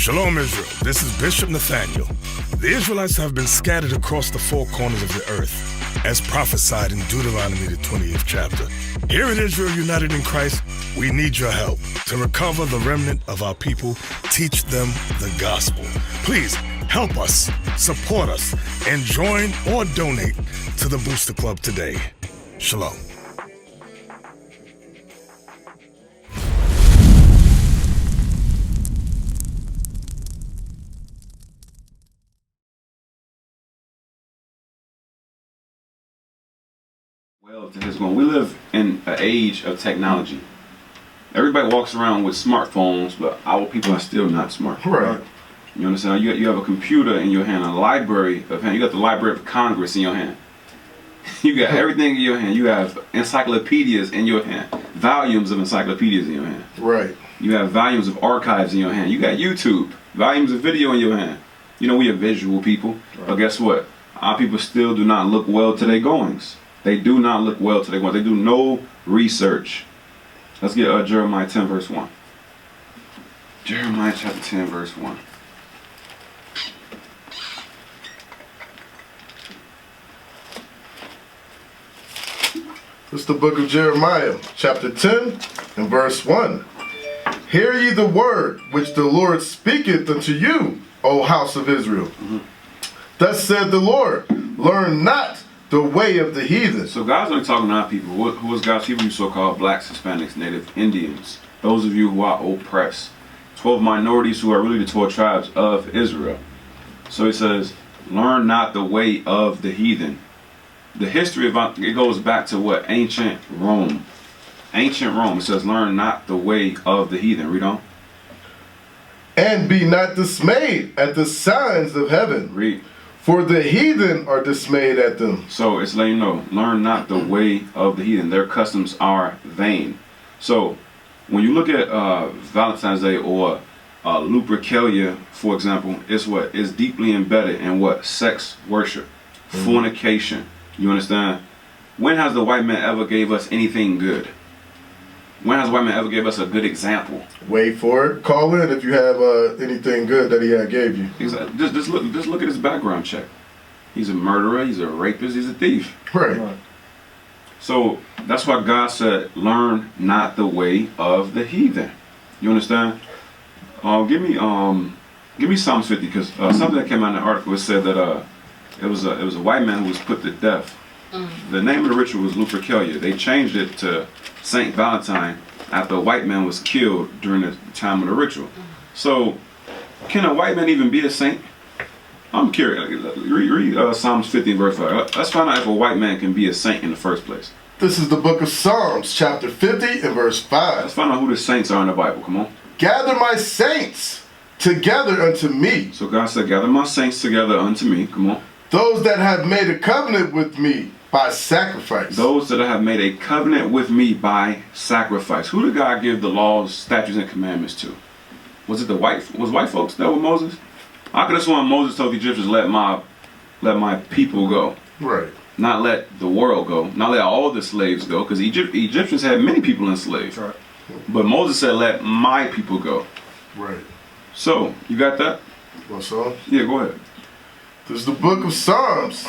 Shalom Israel, this is Bishop Nathaniel. The Israelites have been scattered across the four corners of the earth, as prophesied in Deuteronomy the 20th chapter. Here at Israel United in Christ, we need your help to recover the remnant of our people, teach them the gospel. Please help us, support us, and join or donate to the Booster Club today. Shalom. Well, to his one, we live in an age of technology. Everybody walks around with smartphones, but our people are still not smart. Right. You understand? You have a computer in your hand, a library of hand. You got the Library of Congress in your hand. You got everything in your hand. You have encyclopedias in your hand, volumes of encyclopedias in your hand. Right. You have volumes of archives in your hand. You got YouTube, volumes of video in your hand. You know, we are visual people, but guess what? Our people still do not look well to their goings. They do not look well to their goings. They do no research. Let's get Jeremiah 10 verse 1. Jeremiah chapter 10 verse 1. This is the book of Jeremiah, chapter 10 and verse 1. Hear ye the word which the Lord speaketh unto you, O house of Israel. Thus said the Lord, learn not the way of the heathen. So God's only talking to our people. Who is God's people? You so-called blacks, Hispanics, Native Indians. Those of you who are oppressed. 12 minorities who are really the 12 tribes of Israel. So he says, learn not the way of the heathen. The history of it goes back to what? Ancient Rome. Ancient Rome. It says, learn not the way of the heathen. Read on. And be not dismayed at the signs of heaven. Read. For the heathen are dismayed at them. So it's letting you know, learn not the way of the heathen. Their customs are vain. So when you look at Valentine's Day or Lupercalia, for example, it's what? It's deeply embedded in what? Sex worship, fornication. You understand? When has the white man ever gave us anything good? When has the white man ever gave us a good example? Wait for it. Call in if you have anything good that he gave you. Exactly. Just look at his background check. He's a murderer. He's a rapist. He's a thief. Right. So that's why God said, "Learn not the way of the heathen." You understand? Give me Psalms 50 because something that came out in the article. It said that it was a white man who was put to death. The name of the ritual was Lupercalia. They changed it to Saint Valentine after a white man was killed during the time of the ritual. So, can a white man even be a saint? I'm curious. Read Psalms 50 verse 5. Let's find out if a white man can be a saint in the first place. This is the book of Psalms, chapter 50 and verse 5. Let's find out who the saints are in the Bible. Come on. Gather my saints together unto me. So God said, gather my saints together unto me. Come on. Those that have made a covenant with me by sacrifice. Those that have made a covenant with me by sacrifice. Who did God give the laws, statutes, and commandments to? Was it white folks that were Moses? I could have sworn Moses told the Egyptians, let my people go. Right. Not let the world go. Not let all the slaves go. Because Egyptians had many people enslaved. Right. But Moses said, let my people go. Right. So, you got that? What Psalms? Yeah, go ahead. This is the book of Psalms.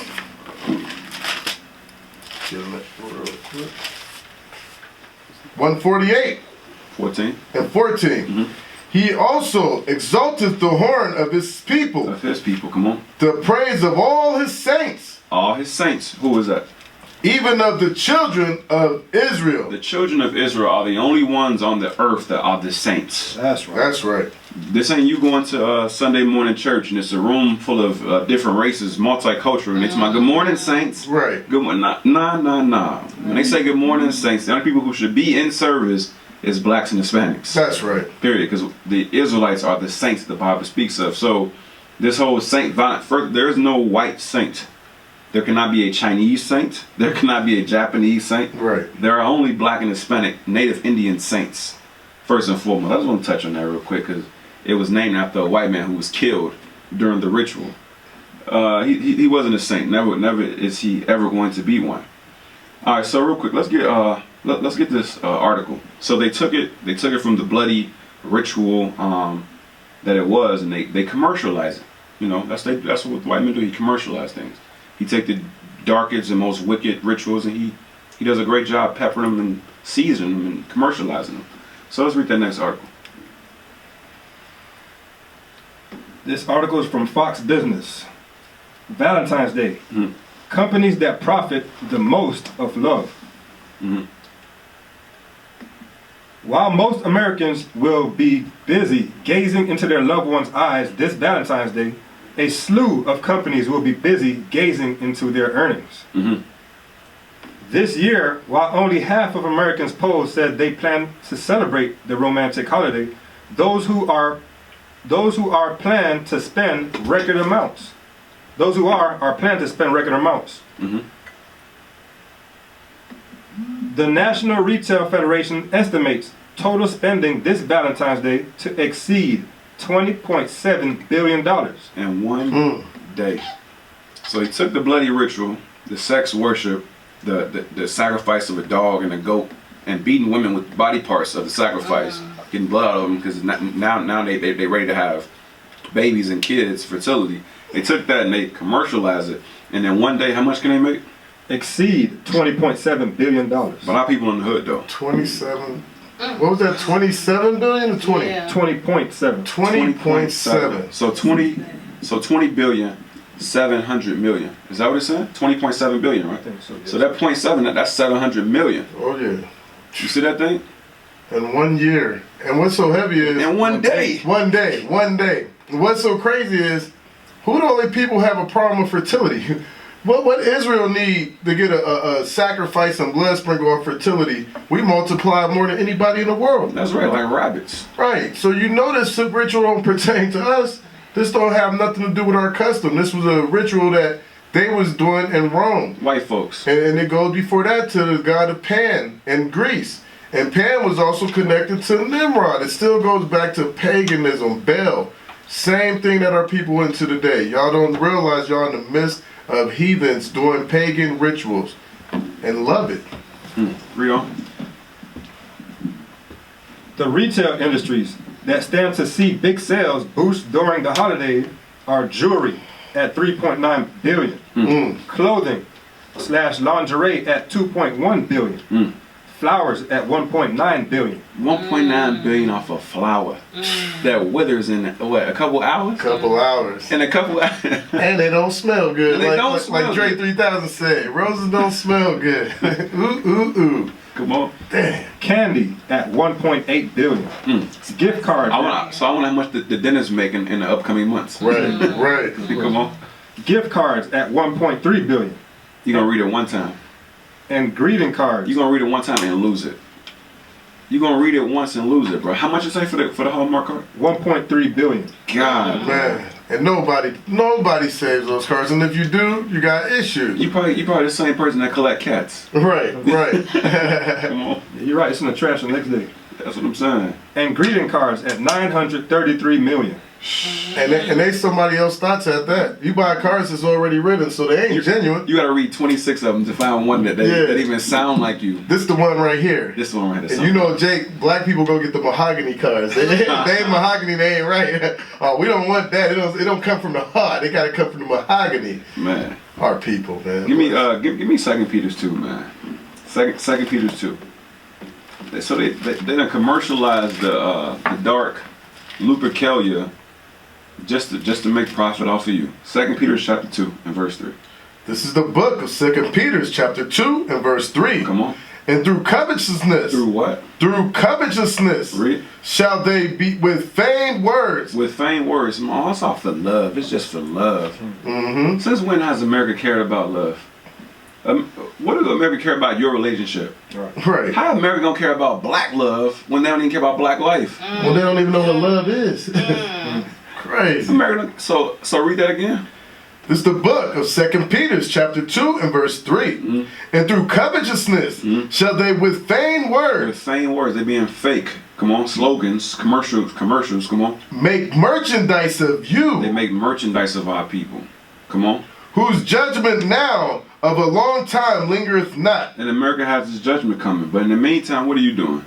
Get it real quick. 148. 14. And 14. He also exalteth the horn of his people. Of his people, come on. The praise of all his saints. All his saints. Who is that? Even of the children of Israel. The children of Israel are the only ones on the earth that are the saints. That's right. That's right. This ain't you going to Sunday morning church and it's a room full of different races, multicultural, and it's my good morning saints. Right. Good morning. Nah. When they say good morning saints, the only people who should be in service is blacks and Hispanics. That's right. Period. Because the Israelites are the saints the Bible speaks of. So this whole saint, there is no white saint. There cannot be a Chinese saint. There cannot be a Japanese saint. Right. There are only black and Hispanic Native Indian saints. First and foremost. I just want to touch on that real quick because it was named after a white man who was killed during the ritual. He wasn't a saint. Never is he ever going to be one. All right. So real quick, let's get this article. So they took it from the bloody ritual that it was, and they commercialize it. You know, that's what white men do. He commercialize things. He take the darkest and most wicked rituals, and he does a great job peppering them and seasoning them and commercializing them. So let's read that next article. This article is from Fox Business. Valentine's Day. Mm-hmm. Companies that profit the most of love. Mm-hmm. While most Americans will be busy gazing into their loved ones' eyes this Valentine's Day, a slew of companies will be busy gazing into their earnings. Mm-hmm. This year, while only half of Americans polled said they plan to celebrate the romantic holiday, those who are plan to spend record amounts. Those who are plan to spend record amounts. Mm-hmm. The National Retail Federation estimates total spending this Valentine's Day to exceed $20.7 billion. In one day. So he took the bloody ritual, the sex worship, the sacrifice of a dog and a goat, and beating women with body parts of the sacrifice, getting blood out of them, because now they ready to have babies and kids, fertility. They took that and they commercialized it, and then one day, how much can they make? Exceed $20.7 billion. But a lot of people in the hood though. 27. What was that? 27 billion or 20? Yeah. 20.7. 20.7. So 20 billion, 700 million. Is that what it's saying? 20.7 billion, right? I think so, yes. So that 0.7, that's 700 million. Oh yeah. You see that thing? In 1 year. And what's so heavy is In one day. One day. What's so crazy is, who the only people have a problem with fertility? What Israel need to get a sacrifice and blood sprinkle on fertility, we multiply more than anybody in the world. That's right, like rabbits. Right. So you know this ritual don't pertain to us. This don't have nothing to do with our custom. This was a ritual that they was doing in Rome. White folks. And it goes before that to the god of Pan in Greece. And Pan was also connected to Nimrod. It still goes back to paganism, Baal. Same thing that our people into today. Y'all don't realize y'all in the midst of heathens doing pagan rituals and love it. Read on. The retail industries that stand to see big sales boost during the holiday are jewelry at $3.9 billion, clothing / lingerie at $2.1 billion, flowers at $1.9 billion. 1.9 billion off a flower that withers in what, a couple hours? Couple hours. In a couple hours. And they don't smell good. And they don't smell like Dre good. 3000 said, roses don't smell good. Ooh. Come on. Damn. Candy at $1.8 billion. Gift cards. I want how much the dentists make in the upcoming months. Right. Come on. Gift cards at $1.3 billion. You're gonna read it one time. And greeting cards. You're gonna read it one time and lose it. You're gonna read it once and lose it, bro. How much you say for the Hallmark card? $1.3 billion. God, Man. And nobody saves those cards. And if you do, you got issues. you probably the same person that collect cats. Right. Come on. You're right, it's in the trash the next day. That's what I'm saying. And greeting cards at $933 million. And they somebody else's thoughts at that. You buy cards that's already written, so they ain't genuine. You gotta read 26 of them to find one that even sound like you. This the one right here. This one right here. And you know, Jake, black people go get the mahogany cards. They ain't mahogany, they ain't right. Oh, we don't want that. It don't come from the heart. They gotta come from the mahogany. Man. Our people, man. Give me 2 Peter's 2, man. Second Peter's 2. So they done commercialized the dark Lupercalia just to make profit off of you. 2 Peter chapter 2 and verse 3. This is the book of 2 Peter chapter 2 and verse 3. Come on. And through covetousness. Through what? Through covetousness. Read. Shall they be with feigned words. With feigned words. Oh, it's all for love. It's just for love. Mm-hmm. Since when has America cared about love? What does America care about your relationship? Right. How America gonna care about black love when they don't even care about black life? Well, they don't even know what love is. Crazy. America. So read that again. This is the book of 2 Peter chapter 2 and verse 3. And through covetousness shall they with feigned words. With feigned words, they being fake. Come on, slogans, commercials. Come on. Make merchandise of you. They make merchandise of our people. Come on. Whose judgment now of a long time lingereth not. And America has its judgment coming. But in the meantime, what are you doing?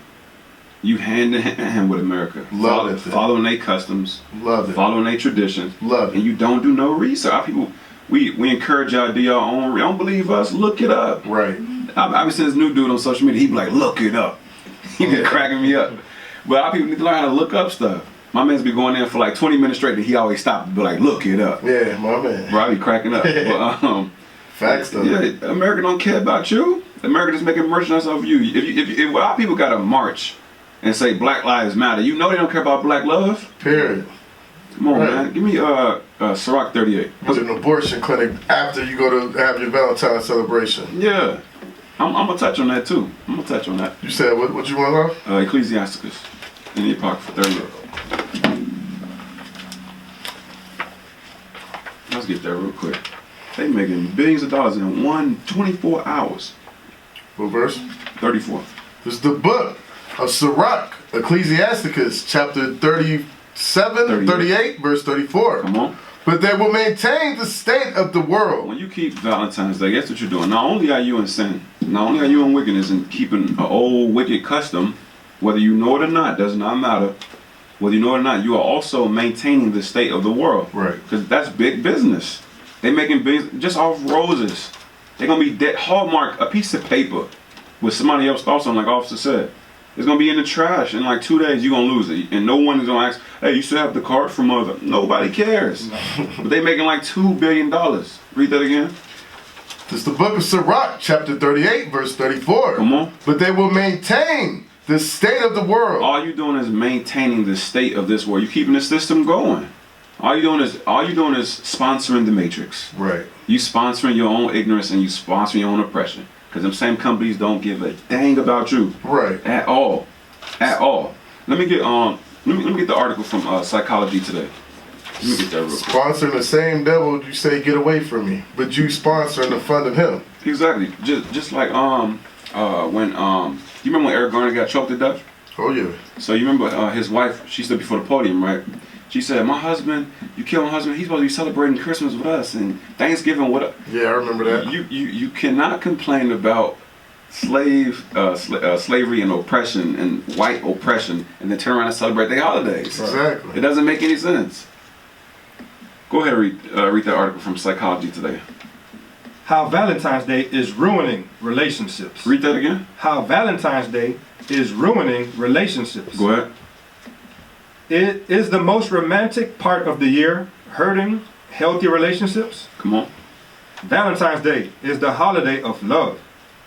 You hand in hand with America. Love it. Following their customs. Love it. Following their traditions. Love it. And you don't do no research. Our people, we encourage y'all to do your own. Don't believe us? Look it up. Right. I've been seeing this new dude on social media. He be like, look it up. He be cracking me up. But our people need to learn how to look up stuff. My man's be going in for like 20 minutes straight, and he always stop and be like, look it up. Yeah, my man. Bro, I be cracking up. But, Facts though. yeah, America don't care about you. America just making merchandise of you. If our people got to march and say Black Lives Matter, you know they don't care about black love. Period. Come on, Right. man. Give me Ciroc 38. It's an abortion clinic after you go to have your Valentine's celebration. Yeah. I'm gonna touch on that too. I'm gonna touch on that. You said what you want off? Ecclesiasticus in the Apocrypha 38. Let's get there real quick. They making billions of dollars in 24 hours. What verse? 34. This is the book of Sirach, Ecclesiasticus, chapter 37, 38, verse 34. Come on. But they will maintain the state of the world. When you keep Valentine's Day, guess what you're doing? Not only are you in sin, not only are you in wickedness and keeping an old wicked custom, whether you know it or not, does not matter. Whether you know it or not, you are also maintaining the state of the world. Right. Because that's big business. They making business just off roses. They're gonna be hallmark, a piece of paper with somebody else's thoughts on, like Officer said. It's gonna be in the trash in like 2 days. You're gonna lose it, and no one is gonna ask, "Hey, you still have the card from other?" Nobody cares. But they making like $2 billion. Read that again. This is the book of Sirach, chapter 38, verse 34. Come on. But they will maintain the state of the world. All you doing is maintaining the state of this world. You keeping the system going. All you doing is sponsoring the matrix. Right. You sponsoring your own ignorance and you sponsoring your own oppression. Because them same companies don't give a dang about you. Right. At all. At all. Let me get the article from Psychology Today. Let me get that real quick. Sponsoring the same devil you say get away from me, but you sponsoring the fun of him. Exactly. Just like when you remember when Eric Garner got choked to death? Oh yeah. So you remember his wife, she stood before the podium, right? She said, "My husband, you killed my husband. He's supposed to be celebrating Christmas with us and Thanksgiving with us." Yeah, I remember that. You cannot complain about slavery and oppression and white oppression and then turn around and celebrate their holidays. Exactly. It doesn't make any sense. Go ahead and read that article from Psychology Today. How Valentine's Day is ruining relationships. Read that again. How Valentine's Day is ruining relationships. Go ahead. It is the most romantic part of the year, hurting healthy relationships. Come on. Valentine's Day is the holiday of love,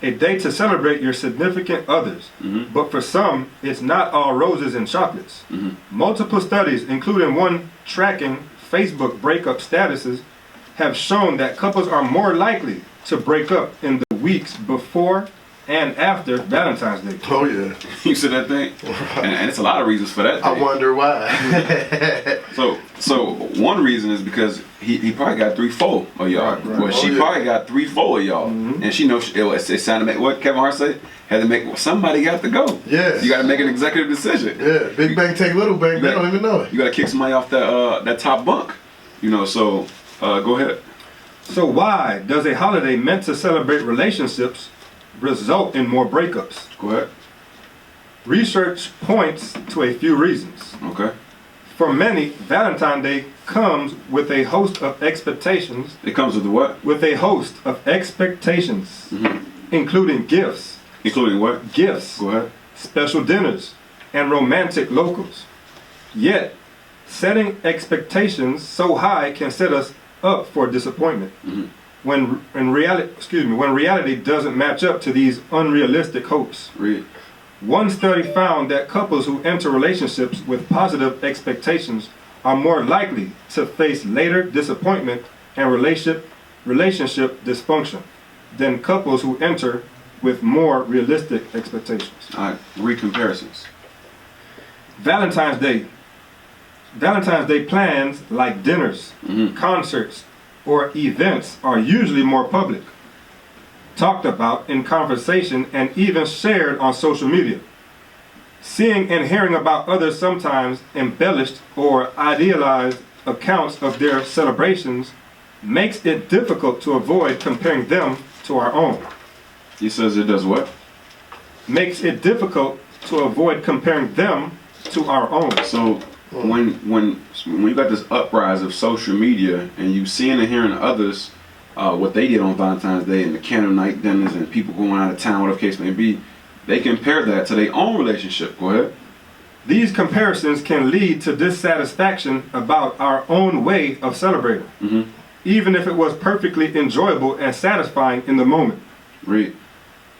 a day to celebrate your significant others. Mm-hmm. But for some, it's not all roses and chocolates. Mm-hmm. Multiple studies, including one tracking Facebook breakup statuses, have shown that couples are more likely to break up in the weeks before and after Valentine's Day. Oh yeah. You said that thing? And it's a lot of reasons for that I thing. wonder why. So one reason is because he probably got 3-4 of y'all. Right. Well, she probably got 3-4 of y'all. Mm-hmm. And she knows it sounded like what Kevin Hart said? Had to make somebody got to go. Yes. You got to make an executive decision. Yeah, big bang take little bang. They don't even know it. You got to kick somebody off that top bunk. You know, so go ahead. So why does a holiday meant to celebrate relationships result in more breakups? Go ahead. Research points to a few reasons. Okay. For many, Valentine's Day comes with a host of expectations. It comes with the what? With a host of expectations, including gifts. Including what? Gifts. Go ahead. Special dinners, and romantic locals. Yet, setting expectations so high can set us up for disappointment. When reality doesn't match up to these unrealistic hopes. Read. One study found that couples who enter relationships with positive expectations are more likely to face later disappointment and relationship dysfunction than couples who enter with more realistic expectations. All right. Read comparisons. Valentine's Day plans like dinners, concerts, or events are usually more public, talked about in conversation, and even shared on social media. Seeing and hearing about others sometimes embellished or idealized accounts of their celebrations makes it difficult to avoid comparing them to our own. He says it does what? Makes it difficult to avoid comparing them to our own. So when you got this uprise of social media and you seeing and hearing others what they did on Valentine's Day and the candlelight dinners and people going out of town, whatever the case may be, they compare that to their own relationship. Go ahead. These comparisons can lead to dissatisfaction about our own way of celebrating, even if it was perfectly enjoyable and satisfying in the moment. Read.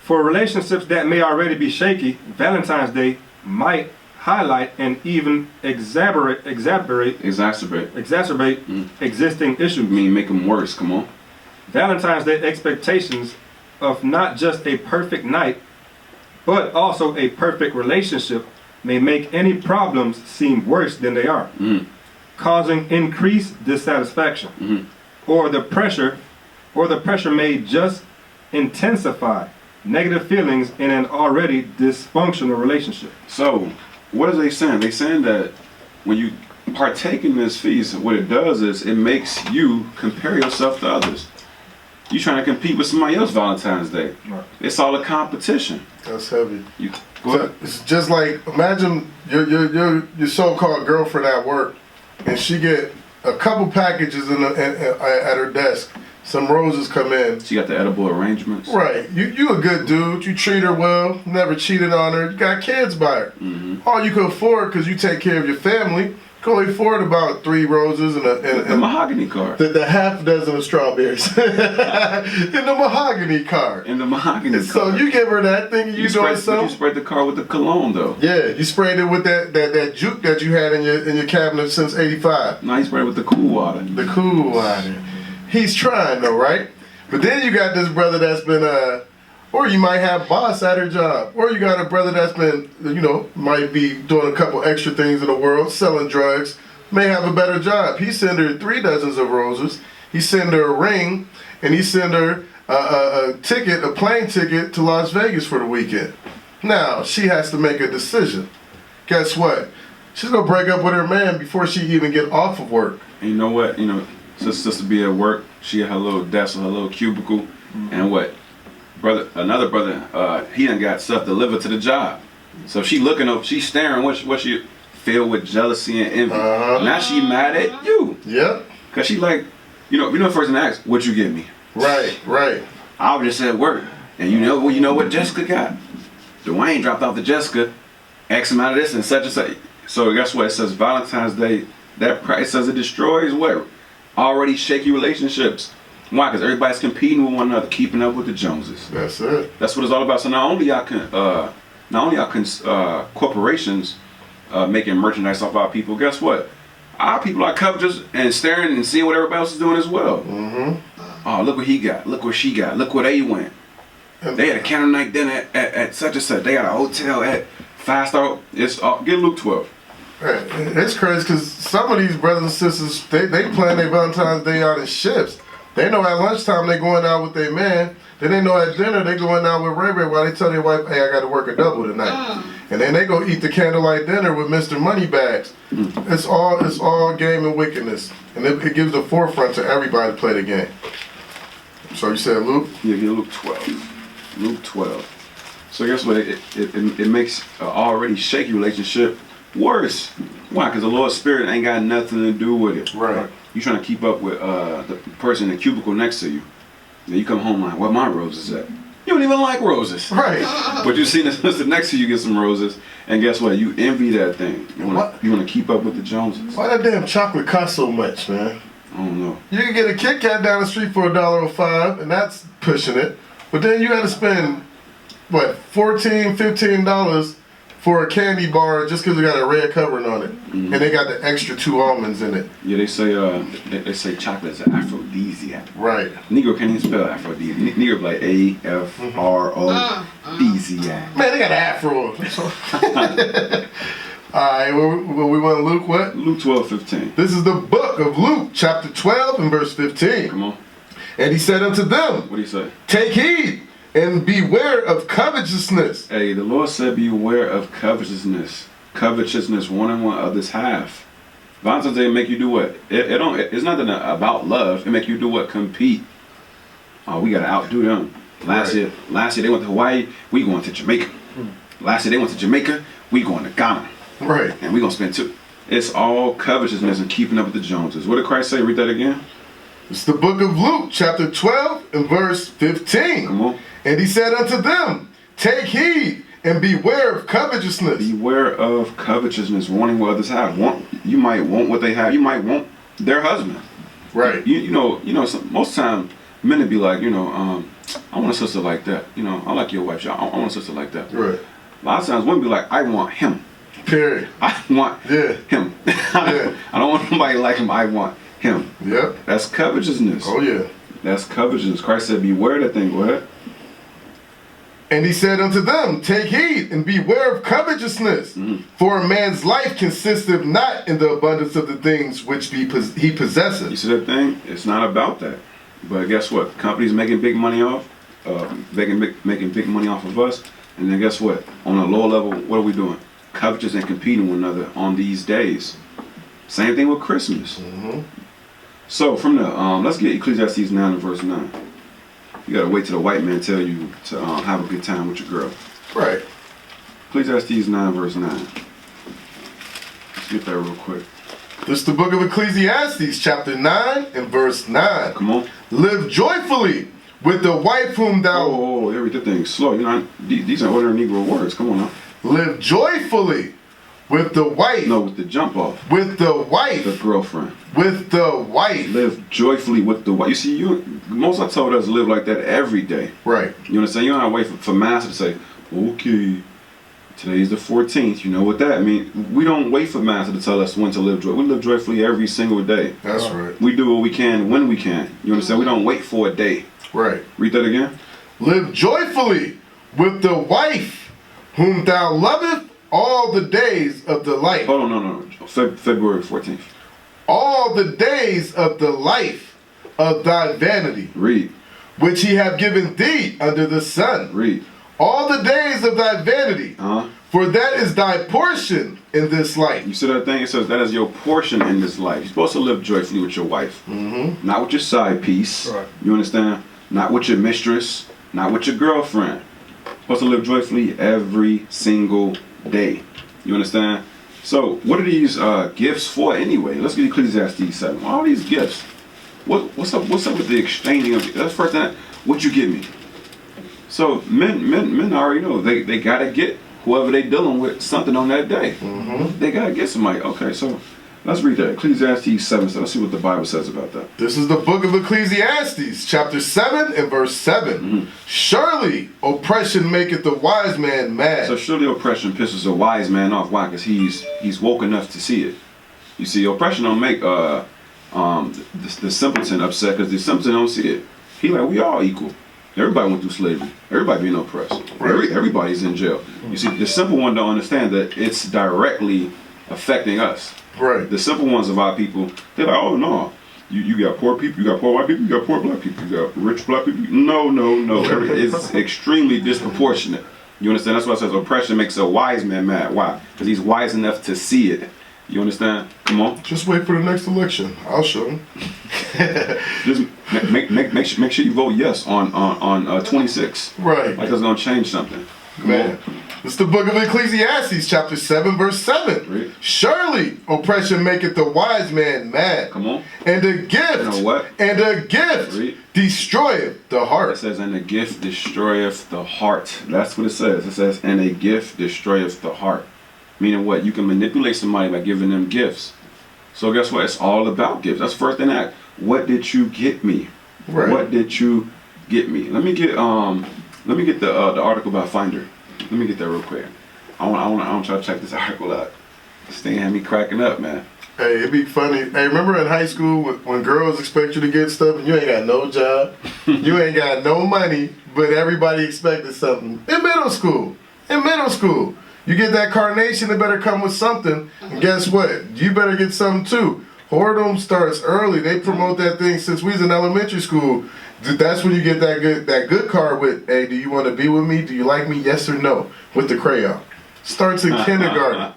For relationships that may already be shaky, Valentine's Day might highlight and even exacerbate existing issues. I mean, make them worse. Come on. Valentine's Day expectations of not just a perfect night, but also a perfect relationship may make any problems seem worse than they are, causing increased dissatisfaction, or the pressure may just intensify negative feelings in an already dysfunctional relationship. So, what are they saying? They're saying that when you partake in this feast, what it does is it makes you compare yourself to others. You trying to compete with somebody else Valentine's Day. Right. It's all a competition. That's heavy. Go ahead. It's just like, imagine your so-called girlfriend at work, and she get a couple packages at her desk. Some roses come in. She got the edible arrangements. Right. You a good dude. You treat her well. Never cheated on her. You got kids by her. All you can afford, because you take care of your family, you can only afford about 3 roses and the mahogany card. The half dozen of strawberries. In the mahogany card. In the mahogany card. So you give her that thing and you doing something. You sprayed the card with the cologne though. Yeah, you sprayed it with that juke that you had in your cabinet since '85. No, you sprayed it with the cool water. The cool water. He's trying though, right? But then you got this brother that's been or you might have boss at her job, or you got a brother that's been, might be doing a couple extra things in the world, selling drugs, may have a better job. He send her 3 dozens of roses, he send her a ring, and he send her a plane ticket to Las Vegas for the weekend. Now, she has to make a decision. Guess what? She's gonna break up with her man before she even get off of work. And you know what? Sister be at work, she had her little desk or her little cubicle, and what? Another brother, he done got stuff delivered to the job. So she looking up, she staring, what she filled with jealousy and envy. Now she mad at you. Yep. Cause she like, the first thing to ask, what you give me? Right. I was just at work, and you know what Jessica got? Dwayne dropped off to Jessica, X amount of this and such and such. So guess what? It says Valentine's Day. It says it destroys what? Already shaky relationships. Why? Because everybody's competing with one another, keeping up with the Joneses. That's it. That's what it's all about. So not only y'all corporations making merchandise off our people. Guess what? Our people are covetous and staring and seeing what everybody else is doing as well. Oh, look what he got. Look where she got. Look where they went. They had a candlelight dinner at such and such. They got a hotel at 5-star. Get Luke 12. It's crazy because some of these brothers and sisters, they plan their Valentine's Day out in shifts. They know at lunchtime they going out with their man. Then they know at dinner they going out with Ray Ray while they tell their wife, hey, I got to work a double tonight. And then they go eat the candlelight dinner with Mr. Moneybags. It's all game and wickedness. And it gives the forefront to everybody to play the game. So you said Luke? Yeah, get Luke 12. Luke 12. So guess what? It makes an already shaky relationship worse. Why? Because the Lord's Spirit ain't got nothing to do with it. Right. You trying to keep up with the person in the cubicle next to you. Then you come home like, where my roses at? You don't even like roses. Right. But you see the sister next to you get some roses, and guess what? You envy that thing. You want to keep up with the Joneses. Why that damn chocolate cost so much, man? I don't know. You can get a Kit Kat down the street for $1.05, and that's pushing it. But then you got to spend, what, $14, $15 for a candy bar just because it got a red covering on it, and they got the extra 2 almonds in it. Yeah, they say chocolate is an aphrodisiac. Right. Negro can't even spell aphrodisiac. Negro be like A-F-R-O-D-I-A-C. Man, they got an afro. All right, well, we want Luke what? Luke 12:15. This is the book of Luke, chapter 12 and verse 15. Come on. And he said unto them, What do you say? Take heed and beware of covetousness. Hey, the Lord said beware of covetousness. Covetousness one and one others have. Valentine's Day make you do what? It's nothing about love. It make you do what? Compete. Oh, we gotta outdo them. Last year they went to Hawaii. We going to Jamaica. Last year they went to Jamaica. We going to Ghana. Right. And we going to spend two. It's all covetousness and keeping up with the Joneses. What did Christ say? Read that again. It's the book of Luke, chapter 12 and verse 15. Come on. And he said unto them, take heed and beware of covetousness. Beware of covetousness, wanting what others have. You might want what they have. You might want their husband. Right. You know. Most time men would be like, I want a sister like that. I like your wife. I want a sister like that. Right. A lot of times women be like, I want him. Period. I want him. Yeah. I don't want nobody like him. I want him. Yep. That's covetousness. Oh yeah. That's covetousness. Christ said, beware that thing. Go ahead. And he said unto them, take heed and beware of covetousness. For a man's life consisteth not in the abundance of the things which he possesseth. You see that thing? It's not about that. But guess what? Companies making big money off, making big money off of us. And then guess what? On a lower level, what are we doing? Covetous and competing with one another on these days. Same thing with Christmas. So from the let's get Ecclesiastes 9 and verse 9. You gotta wait till the white man tell you to have a good time with your girl. Right. Ecclesiastes 9 verse 9. Let's get that real quick. This is the book of Ecclesiastes, chapter 9 and verse 9. Come on. Live joyfully with the wife whom thou... Oh, read the thing slow. These are ordinary Negro words. Come on now. Live joyfully with the wife. No, with the jump off. With the wife. The girlfriend. With the wife. Live joyfully with the wife. You see, most I told us live like that every day. Right. You understand? You don't have to wait for master to say, okay, today's the 14th. You know what that means? We don't wait for master to tell us when to live joy. We live joyfully every single day. That's right. We do what we can when we can. You understand? We don't wait for a day. Right. Read that again. Live joyfully with the wife whom thou lovest all the days of the life. Hold on, no. February 14th. All the days of the life of thy vanity. Read. Which he have given thee under the sun. Read. All the days of thy vanity. For that is thy portion in this life. You see that thing? It says that is your portion in this life. You're supposed to live joyfully with your wife. Not with your side piece. Right. You understand? Not with your mistress. Not with your girlfriend. You're supposed to live joyfully every single day. You understand? So what are these gifts for anyway? Let's get Ecclesiastes 7. All these gifts. What's up with the exchanging of? That's the first thing. What you get me? So men already know they gotta get whoever they dealing with something on that day. They gotta get somebody. Okay, so let's read that. Ecclesiastes 7. So let's see what the Bible says about that. This is the book of Ecclesiastes, chapter 7 and verse 7. Surely oppression maketh the wise man mad. So surely oppression pisses a wise man off. Why? Because he's woke enough to see it. You see, oppression don't make the simpleton upset, because the simpleton don't see it. He like, we all equal. Everybody went through slavery. Everybody being oppressed. Everybody's in jail. You see, the simple one don't understand that it's directly affecting us. Right. The simple ones of our people, they're like, oh no, you got poor people, you got poor white people, you got poor black people, you got rich black people. No. It's extremely disproportionate. You understand? That's why it says oppression makes a wise man mad. Why? Because he's wise enough to see it. You understand? Come on. Just wait for the next election. I'll show him. Just make sure you vote yes on 26. Right. Like it's gonna change something. Man. It's the book of Ecclesiastes, chapter 7, verse 7. Read. Surely oppression maketh the wise man mad. Come on. And a gift. You know what? And a gift Read. destroyeth the heart. It says, and a gift destroyeth the heart. That's what it says. It says, and a gift destroyeth the heart. Meaning what? You can manipulate somebody by giving them gifts. So guess what? It's all about gifts. That's the first thing I ask. What did you get me? Right. What did you get me? Let me get the article by Finder. Let me get that real quick. I want to try to check this article out. This thing had me cracking up, man. Hey, it'd be funny. Hey, remember in high school when girls expect you to get stuff and you ain't got no job, you ain't got no money, but everybody expected something. In middle school, you get that carnation, it better come with something. And guess what? You better get something too. Whoredom starts early. They promote that thing since we was in elementary school. That's when you get that good card with, hey, do you want to be with me? Do you like me? Yes or no? With the crayon. Starts in kindergarten.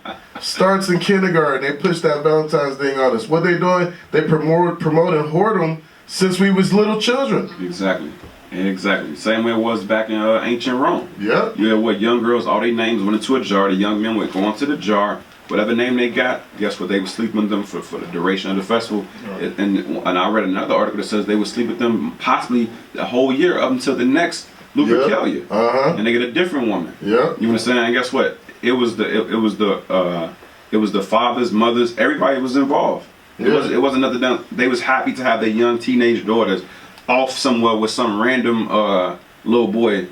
They push that Valentine's thing on us. What they doing? They promoting whoredom since we was little children. Exactly. Exactly. Same way it was back in ancient Rome. Yep. You had what, young girls, all their names went into a jar. The young men would go into the jar. Whatever name they got, guess what? They would sleep with them for the duration of the festival. Right. And I read another article that says they would sleep with them possibly the whole year up until the next Lupercalia. Yep. Uh-huh. And they get a different woman. Yep. You understand? And guess what? It was the fathers, mothers, everybody was involved. It wasn't nothing done. They was happy to have their young teenage daughters off somewhere with some random little boy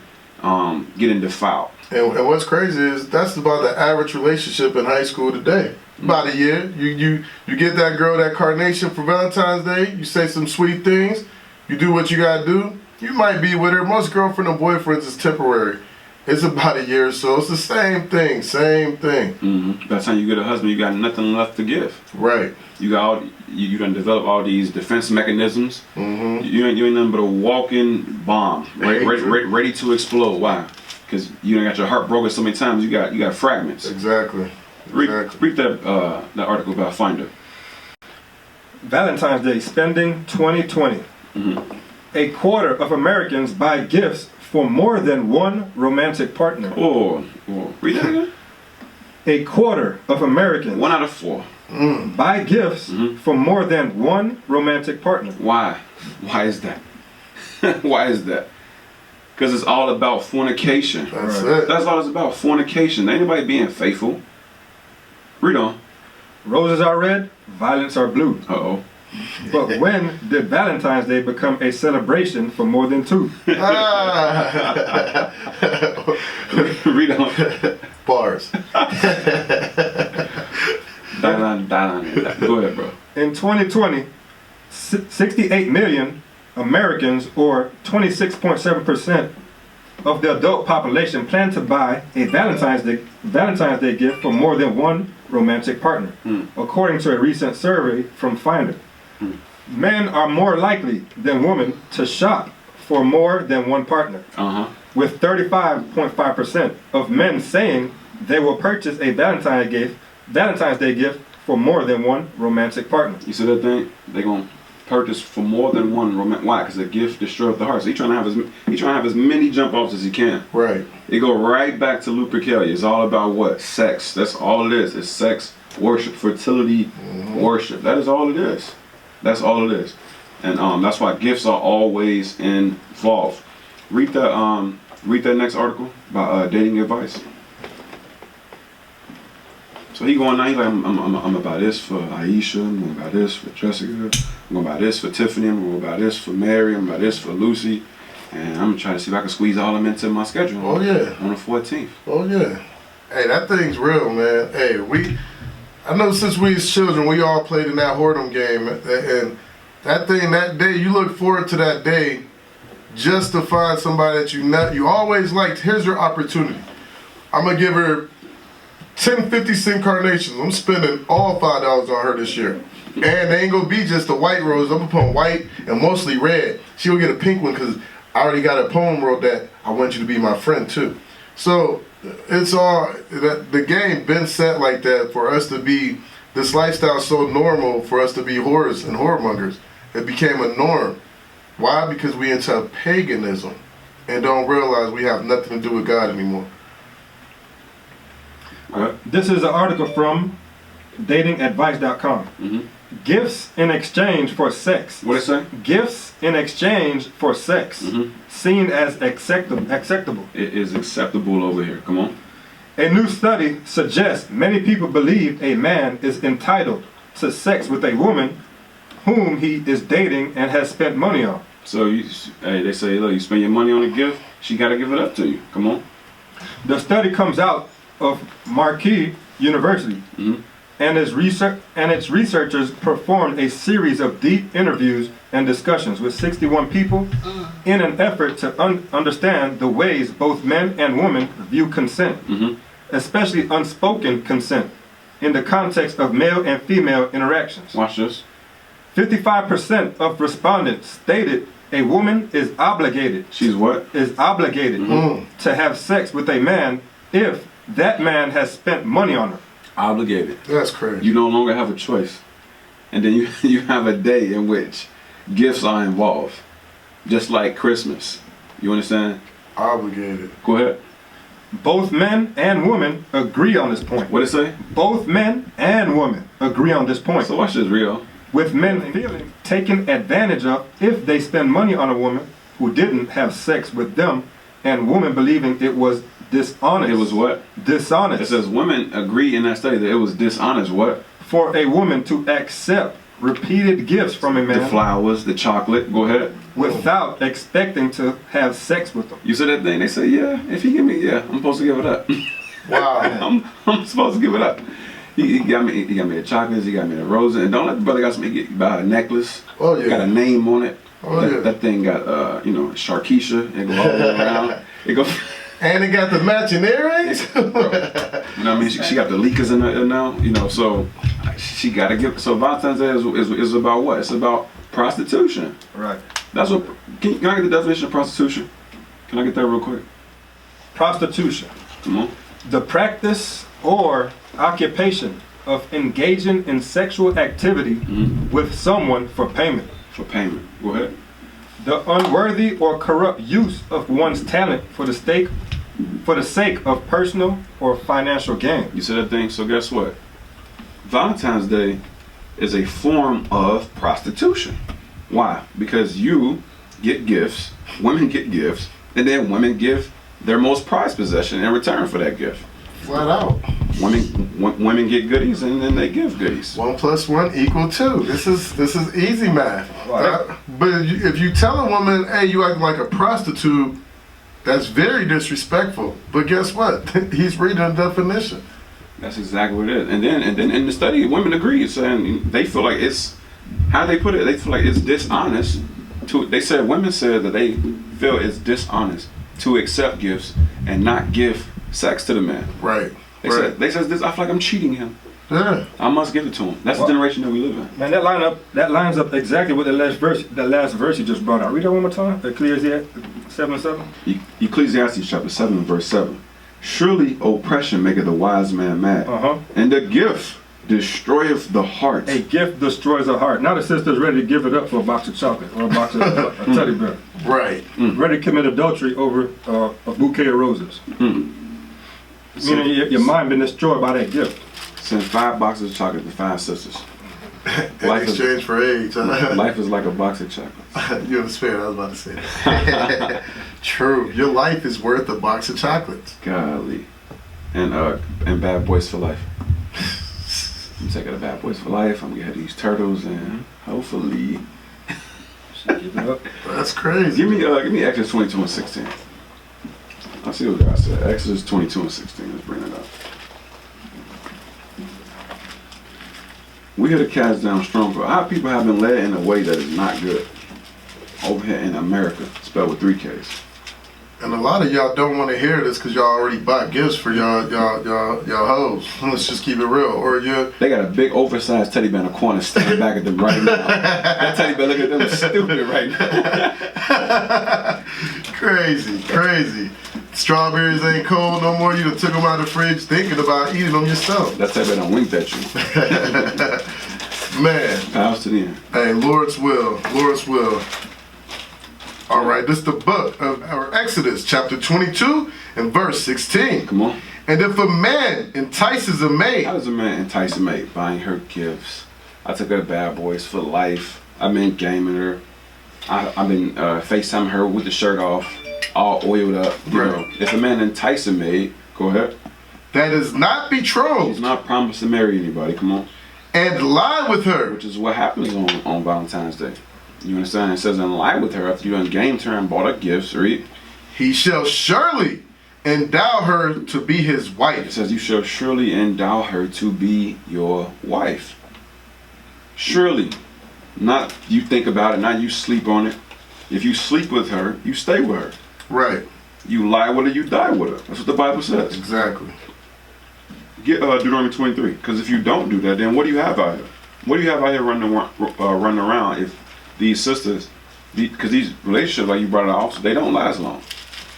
getting defiled. And what's crazy is that's about the average relationship in high school today. About a year. You get that girl that carnation for Valentine's Day. You say some sweet things. You do what you gotta do. You might be with her. Most girlfriend and boyfriends is temporary. It's about a year or so. It's the same thing. Mm-hmm. By the time you get a husband, you got nothing left to give. Right. You done develop all these defense mechanisms. Mm-hmm. You ain't nothing but a walking bomb, ready to explode. Why? Because you done got your heart broken so many times. You got fragments. Exactly. Read that article about Finder. Valentine's Day spending 2020. Mm-hmm. A quarter of Americans buy gifts for more than one romantic partner. Oh, read that again. A quarter of Americans 1 out of 4 buy gifts for more than one romantic partner. Why? Why is that? Why is that? Because it's all about fornication. That's it. That's all it's about, fornication. Ain't nobody being faithful. Read on. Roses are red, violets are blue. Uh-oh. But when did Valentine's Day become a celebration for more than two? Read on. Bars. Go ahead, bro. In 2020, 68 million Americans, or 26.7% of the adult population, plan to buy a Valentine's Day gift for more than one romantic partner, according to a recent survey from Finder. Men are more likely than women to shop for more than one partner, with 35.5% of men saying they will purchase a Valentine's Day gift for more than one romantic partner. You see that thing? They're gonna purchase for more than one romantic. Why? Because a gift destroys the heart. So he's trying to have as many jump offs as he can. Right. It go right back to Lupercalia. It's all about what? Sex. That's all it is. It's sex worship, fertility worship. That is all it is. That's all it is. And that's why gifts are always involved. Read that next article about dating advice. So he going now, he's like, I'm about this for Aisha, I'm going to buy this for Jessica, I'm going to buy this for Tiffany, I'm going to buy this for Mary, I'm going to buy this for Lucy, and I'm going to try to see if I can squeeze all of them into my schedule on the 14th. Oh yeah. Hey, that thing's real, man. Hey, I know since we was children, we all played in that whoredom game, and that thing, that day, you look forward to that day just to find somebody that you always liked. Here's your opportunity. I'm going to give her 10 50-cent carnations. I'm spending all $5 on her this year. And they ain't going to be just a white rose. I'm going to put white and mostly red. She'll get a pink one because I already got a poem wrote that I want you to be my friend too. So it's all, the game been set like that for us to be, this lifestyle so normal for us to be whores and whoremongers. It became a norm. Why? Because we into paganism and don't realize we have nothing to do with God anymore. This is an article from datingadvice.com. Gifts in exchange for sex. What it say? Gifts in exchange for sex. Seen as acceptable. It is acceptable over here. Come on. A new study suggests many people believe a man is entitled to sex with a woman whom he is dating and has spent money on. So they say, look, you spend your money on a gift, she got to give it up to you. Come on. The study comes out of Marquette University, and its researchers performed a series of deep interviews and discussions with 61 people in an effort to understand the ways both men and women view consent, especially unspoken consent, in the context of male and female interactions. Watch this. 55% of respondents stated a woman is obligated. She's what? Is obligated to have sex with a man if that man has spent money on her. Obligated. That's crazy. You no longer have a choice. And then you have a day in which gifts are involved. Just like Christmas. You understand? Obligated. Go ahead. Both men and women agree on this point. What it say? Both men and women agree on this point. So watch this, Rio. With men feeling taken advantage of if they spend money on a woman who didn't have sex with them, and women believing it was dishonest. It was what? Dishonest. It says women agree in that study that it was dishonest. What? For a woman to accept repeated gifts from a man. The flowers, the chocolate. Go ahead. Without expecting to have sex with them. You said that thing. They say, yeah. If he give me, yeah, I'm supposed to give it up. Wow. I'm supposed to give it up. He got me the chocolates. He got me the roses. And don't let the brother got me buy a necklace. Oh yeah. Got a name on it. Oh that, yeah. That thing got Sharkeisha. It go all the way around. It go. And it got the matching earrings. You know what I mean? She got the leakers in her now. You know, so she got to give. So Valentine's Day is about what? It's about prostitution. Right. That's what. Can I get the definition of prostitution? Can I get that real quick? Prostitution. Come on. The practice or occupation of engaging in sexual activity with someone for payment. For payment. Go ahead. The unworthy or corrupt use of one's talent for the sake of personal or financial gain. You said that thing. So guess what? Valentine's Day is a form of prostitution. Why? Because you get gifts, women get gifts, and then women give their most prized possession in return for that gift. Flat out. Women get goodies, and then they give goodies. 1 + 1 = 2. This is easy math. Right. But if you tell a woman, hey, you act like a prostitute, that's very disrespectful. But guess what? He's reading the definition. That's exactly what it is. And then in the study, women agree, saying they feel like it's, how they put it, they feel like it's dishonest. Women said that they feel it's dishonest to accept gifts and not give sex to the man. Right. They said this. I feel like I'm cheating him. Yeah. I must give it to him. That's the generation that we live in. Man, that lines up exactly with the last verse you just brought out. Read that one more time. Ecclesiastes 7:7. Ecclesiastes chapter 7 verse 7. Surely oppression maketh a wise man mad, and the gift destroyeth the heart. A gift destroys a heart. Now the sister's ready to give it up for a box of chocolate or a box of a teddy bear. Right. Ready to commit adultery over a bouquet of roses. Meaning your mind been destroyed by that gift. Send 5 boxes of chocolate to 5 sisters. In exchange for age. Life is like a box of chocolates. You have a spirit, I was about to say that. True. Your life is worth a box of chocolates. Golly. And Bad Boys for Life. I'm taking the Bad Boys for Life. I'm gonna get these turtles and hopefully. Give it up. That's crazy. Give me Exodus 22 and 16. I'll see what God said. Exodus 22 and 16. Let's bring it up. We here to cast down strongholds. Our people have been led in a way that is not good. Over here in America, spelled with 3 Ks. And a lot of y'all don't want to hear this because y'all already bought gifts for y'all hoes. Let's just keep it real. Or they got a big oversized teddy bear in the corner standing back at them right now. That teddy bear look at them stupid right now. Crazy. Strawberries ain't cold no more. You done took them out of the fridge thinking about eating them yourself. That teddy bear done winked at you. Man. Powers to the end. Hey, Lord's will. All right, this is the book of our Exodus, chapter 22 and verse 16. Come on. And if a man entices a maid. How does a man entice a maid? Buying her gifts. I took her to Bad Boys for Life. I've been gaming her. I've been FaceTiming her with the shirt off, all oiled up. You know, if a man entices a maid, go ahead. That is not betrothed. He's not promised to marry anybody. Come on. And lie with her. Which is what happens on Valentine's Day. You understand? It says, and lie with her after you done gamed her and bought her gifts. Read. He shall surely endow her to be his wife. It says, you shall surely endow her to be your wife. Surely. Not you think about it, not you sleep on it. If you sleep with her, you stay with her. Right. You lie with her, you die with her. That's what the Bible says. Exactly. Get Deuteronomy 23. Because if you don't do that, then what do you have out here? What do you have out here running around if these sisters, because these relationships, like you brought it off, they don't last long.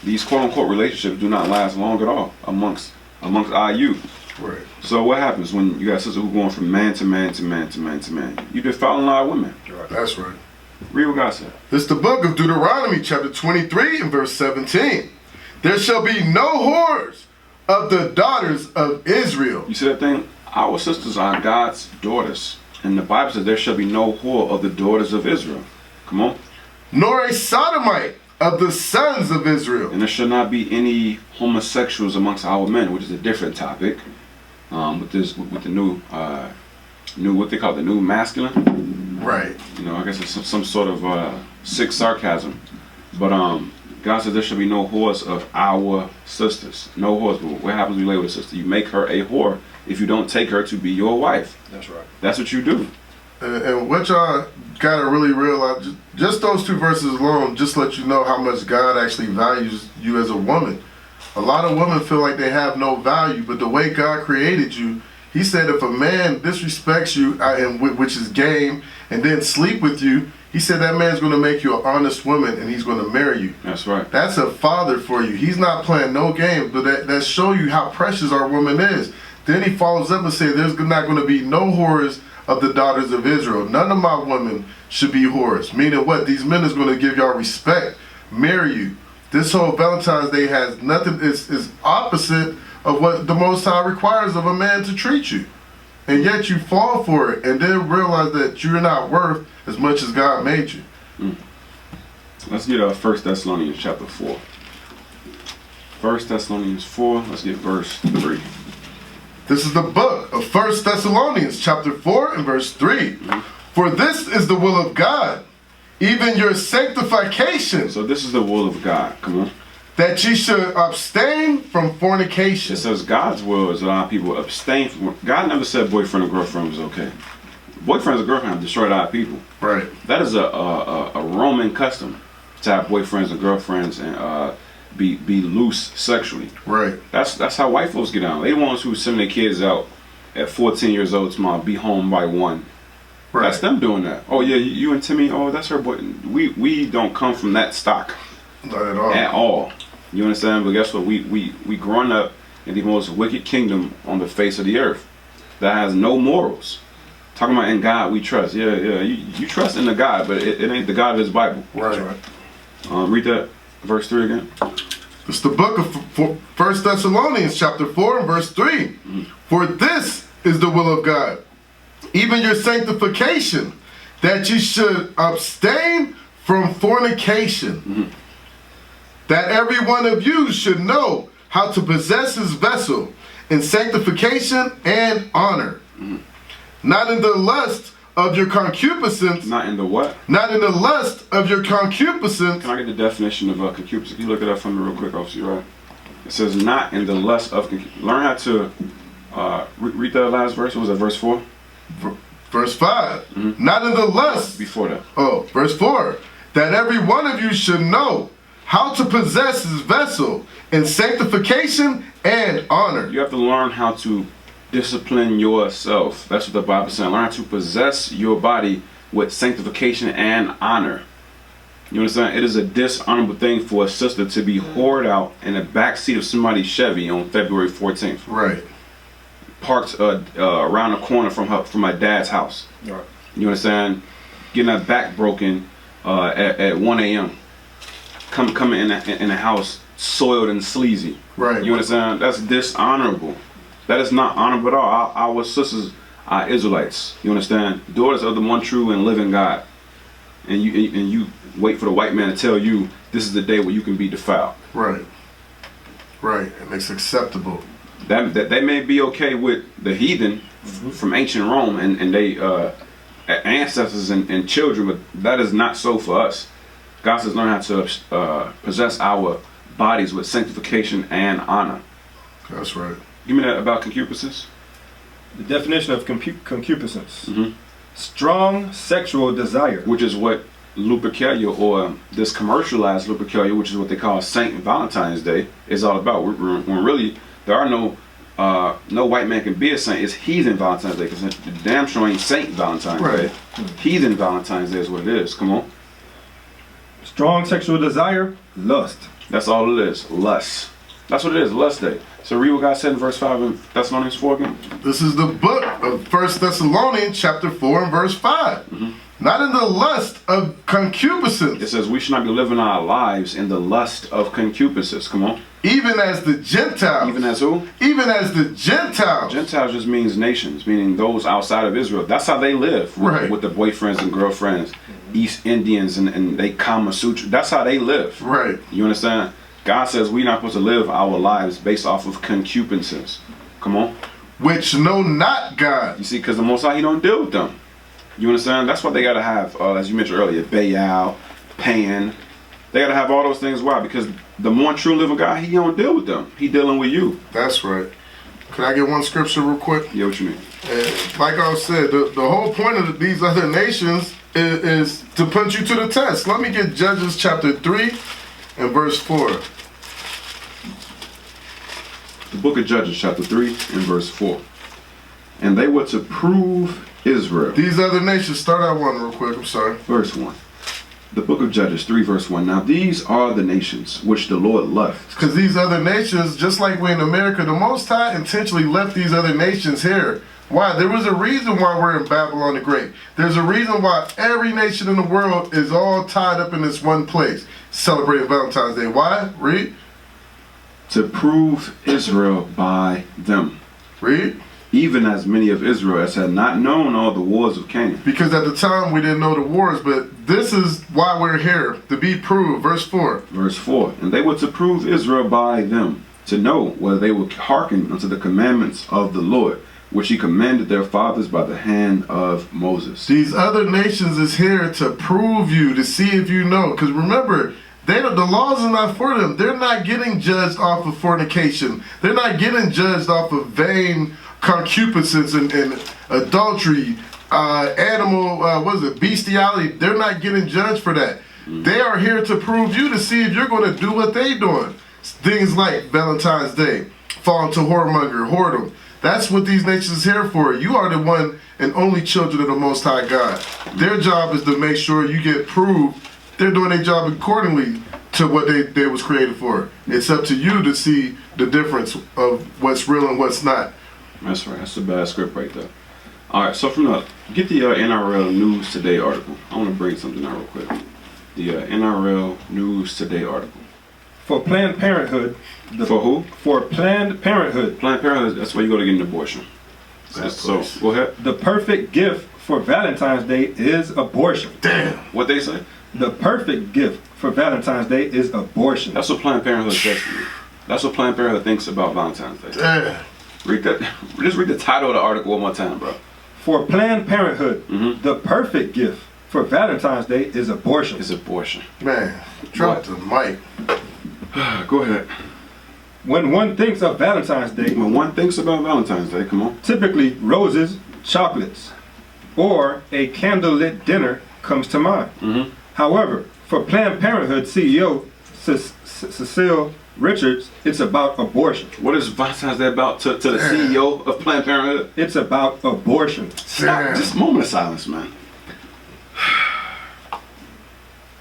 These quote-unquote relationships do not last long at all amongst our youth. Right. So what happens when you got sisters who are going from man to man to man to man to man? You just fall in love with women. That's right. Read what God said. This is the book of Deuteronomy, chapter 23 and verse 17. There shall be no whores of the daughters of Israel. You see that thing? Our sisters are God's daughters. And the Bible says there shall be no whore of the daughters of Israel. Come on. Nor a sodomite of the sons of Israel. And there shall not be any homosexuals amongst our men, which is a different topic. With the new what they call the new masculine. Right. You know, I guess it's some sort of sick sarcasm. But God says there shall be no whores of our sisters. No whores. But what happens when you lay with a sister? You make her a whore if you don't take her to be your wife. That's right. That's what you do. And what y'all gotta really realize, just those two verses alone, just let you know how much God actually values you as a woman. A lot of women feel like they have no value, but the way God created you, He said if a man disrespects you, which is game, and then sleep with you, He said that man's going to make you an honest woman and he's going to marry you. That's right. That's a father for you. He's not playing no game, but that show you how precious our woman is. Then He follows up and says there's not going to be no whores of the daughters of Israel. None of my women should be whores. Meaning what? These men is going to give y'all respect, marry you. This whole Valentine's Day has nothing, is opposite of what the Most High requires of a man to treat you. And yet you fall for it and then realize that you're not worth as much as God made you. Let's get 1 Thessalonians chapter 4. 1 Thessalonians 4, let's get verse 3. This is the book of 1 Thessalonians chapter 4 and verse 3. For this is the will of God, even your sanctification. So this is the will of God. Come on. That ye should abstain from fornication. It says God's will is a lot of people abstain from. God never said boyfriend or girlfriend was okay. Boyfriends or girlfriends have destroyed our people. Right. That is a Roman custom to have boyfriends and girlfriends and be loose sexually. Right. That's how white folks get down. They the ones who send their kids out at 14 years old to be home by 1. Right. That's them doing that. Oh yeah, you and Timmy. Oh, that's her boy. We don't come from that stock. Not at all. At all. You understand? But guess what? We grown up in the most wicked kingdom on the face of the earth that has no morals. Talking about in God we trust. Yeah. You trust in the God, but it ain't the God of His Bible. Right. Read that verse 3 again. It's the book of 1 Thessalonians chapter 4 and verse 3. For this is the will of God, even your sanctification, that you should abstain from fornication. That every one of you should know how to possess his vessel in sanctification and honor. Not in the lust of your concupiscence. Not in the what? Not in the lust of your concupiscence. Can I get the definition of concupiscence? Can you look it up for me real quick, officer? Right? It says not in the lust of concupiscence. Learn how to read that last verse. What was that, verse 4? Verse 5. Not in the lust. Before that. Oh, verse 4. That every one of you should know how to possess his vessel in sanctification and honor. You have to learn how to discipline yourself. That's what the Bible is saying. Learn how to possess your body with sanctification and honor. You understand? It is a dishonorable thing for a sister to be whored out in the back seat of somebody's Chevy on February 14th. Right. Parked around the corner from my dad's house. Right. You understand? Getting that back broken at 1 a.m. Coming in the house soiled and sleazy. Right. You understand? That's dishonorable. That is not honorable at all. Our sisters are Israelites. You understand? Daughters of the one true and living God. And you wait for the white man to tell you this is the day where you can be defiled. Right. Right. And it's acceptable. That they may be okay with the heathen from ancient Rome and they ancestors and children, but that is not so for us. God says learn how to possess our bodies with sanctification and honor. That's right. Give me that about concupiscence. The definition of concupiscence. Strong sexual desire. Which is what Lupercalia, or this commercialized Lupercalia, which is what they call Saint Valentine's Day, is all about. When really there are no white man can be a saint. It's heathen Valentine's Day, because the damn sure ain't Saint Valentine's Day. Heathen Valentine's Day is what it is. Come on. Strong sexual desire, lust. That's all it is. Lust. That's what it is. Lust day. So read what God said in verse 5 in Thessalonians 4 again. This is the book of 1 Thessalonians chapter 4 and verse 5. not in the lust of concupiscence. It says we should not be living our lives in the lust of concupiscence. Come on. Even as the Gentiles. Even as who? Even as the Gentiles. Gentiles just means nations, meaning those outside of Israel. That's how they live with the boyfriends and girlfriends, East Indians, and they Kama Sutra. That's how they live. Right. You understand? God says we're not supposed to live our lives based off of concupiscence. Come on. Which know not God. You see, because the Most High, He don't deal with them. You understand? That's why they got to have, as you mentioned earlier, Baal, Pan. They got to have all those things. Why? Because the more true living God, He don't deal with them. He dealing with you. That's right. Can I get one scripture real quick? Yeah, what you mean? Like I said, the whole point of these other nations is to put you to the test. Let me get Judges chapter 3 and verse 4. The book of Judges chapter 3 and verse 4. And they were to prove Israel. These other nations, start out one real quick, I'm sorry. Verse 1. The book of Judges 3 verse 1. Now these are the nations which the Lord left. Because these other nations, just like we in America, the Most High intentionally left these other nations here. Why? There was a reason why we're in Babylon the Great. There's a reason why every nation in the world is all tied up in this one place, celebrating Valentine's Day. Why? Read. To prove Israel by them. Read. Even as many of Israel as had not known all the wars of Canaan. Because at the time we didn't know the wars, but this is why we're here, to be proved. Verse 4. Verse 4. And they were to prove Israel by them, to know whether they would hearken unto the commandments of the Lord, which He commanded their fathers by the hand of Moses. These other nations is here to prove you, to see if you know. Because remember, the laws are not for them. They're not getting judged off of fornication. They're not getting judged off of vain concupiscence and adultery, bestiality. They're not getting judged for that. They are here to prove you, to see if you're going to do what they doing. Things like Valentine's Day, fall into whoremonger, whoredom. That's what these nations is here for. You are the one and only children of the Most High God. Their job is to make sure you get proved they're doing their job accordingly to what they was created for. It's up to you to see the difference of what's real and what's not. That's right. That's a bad script right there. All right. So from get the NRL News Today article. I want to bring something out real quick. The NRL News Today article. For Planned Parenthood. For who? For Planned Parenthood. Planned Parenthood. That's where you go to get an abortion. So go ahead. The perfect gift for Valentine's Day is abortion. Damn. What they say? The perfect gift for Valentine's Day is abortion. That's what Planned Parenthood says to me. That's what Planned Parenthood thinks about Valentine's Day. Damn. Read that. Just read the title of the article one more time, bro. For Planned Parenthood, the perfect gift for Valentine's Day is abortion. It's abortion. Man, drop the mic. Go ahead. When one thinks of Valentine's Day, When one thinks about Valentine's Day, come on. typically roses, chocolates, or a candlelit dinner comes to mind. However, for Planned Parenthood CEO Cecile Richards, it's about abortion. What is Valentine's Day about to the CEO of Planned Parenthood? It's about abortion. Stop. Just a moment of silence, man.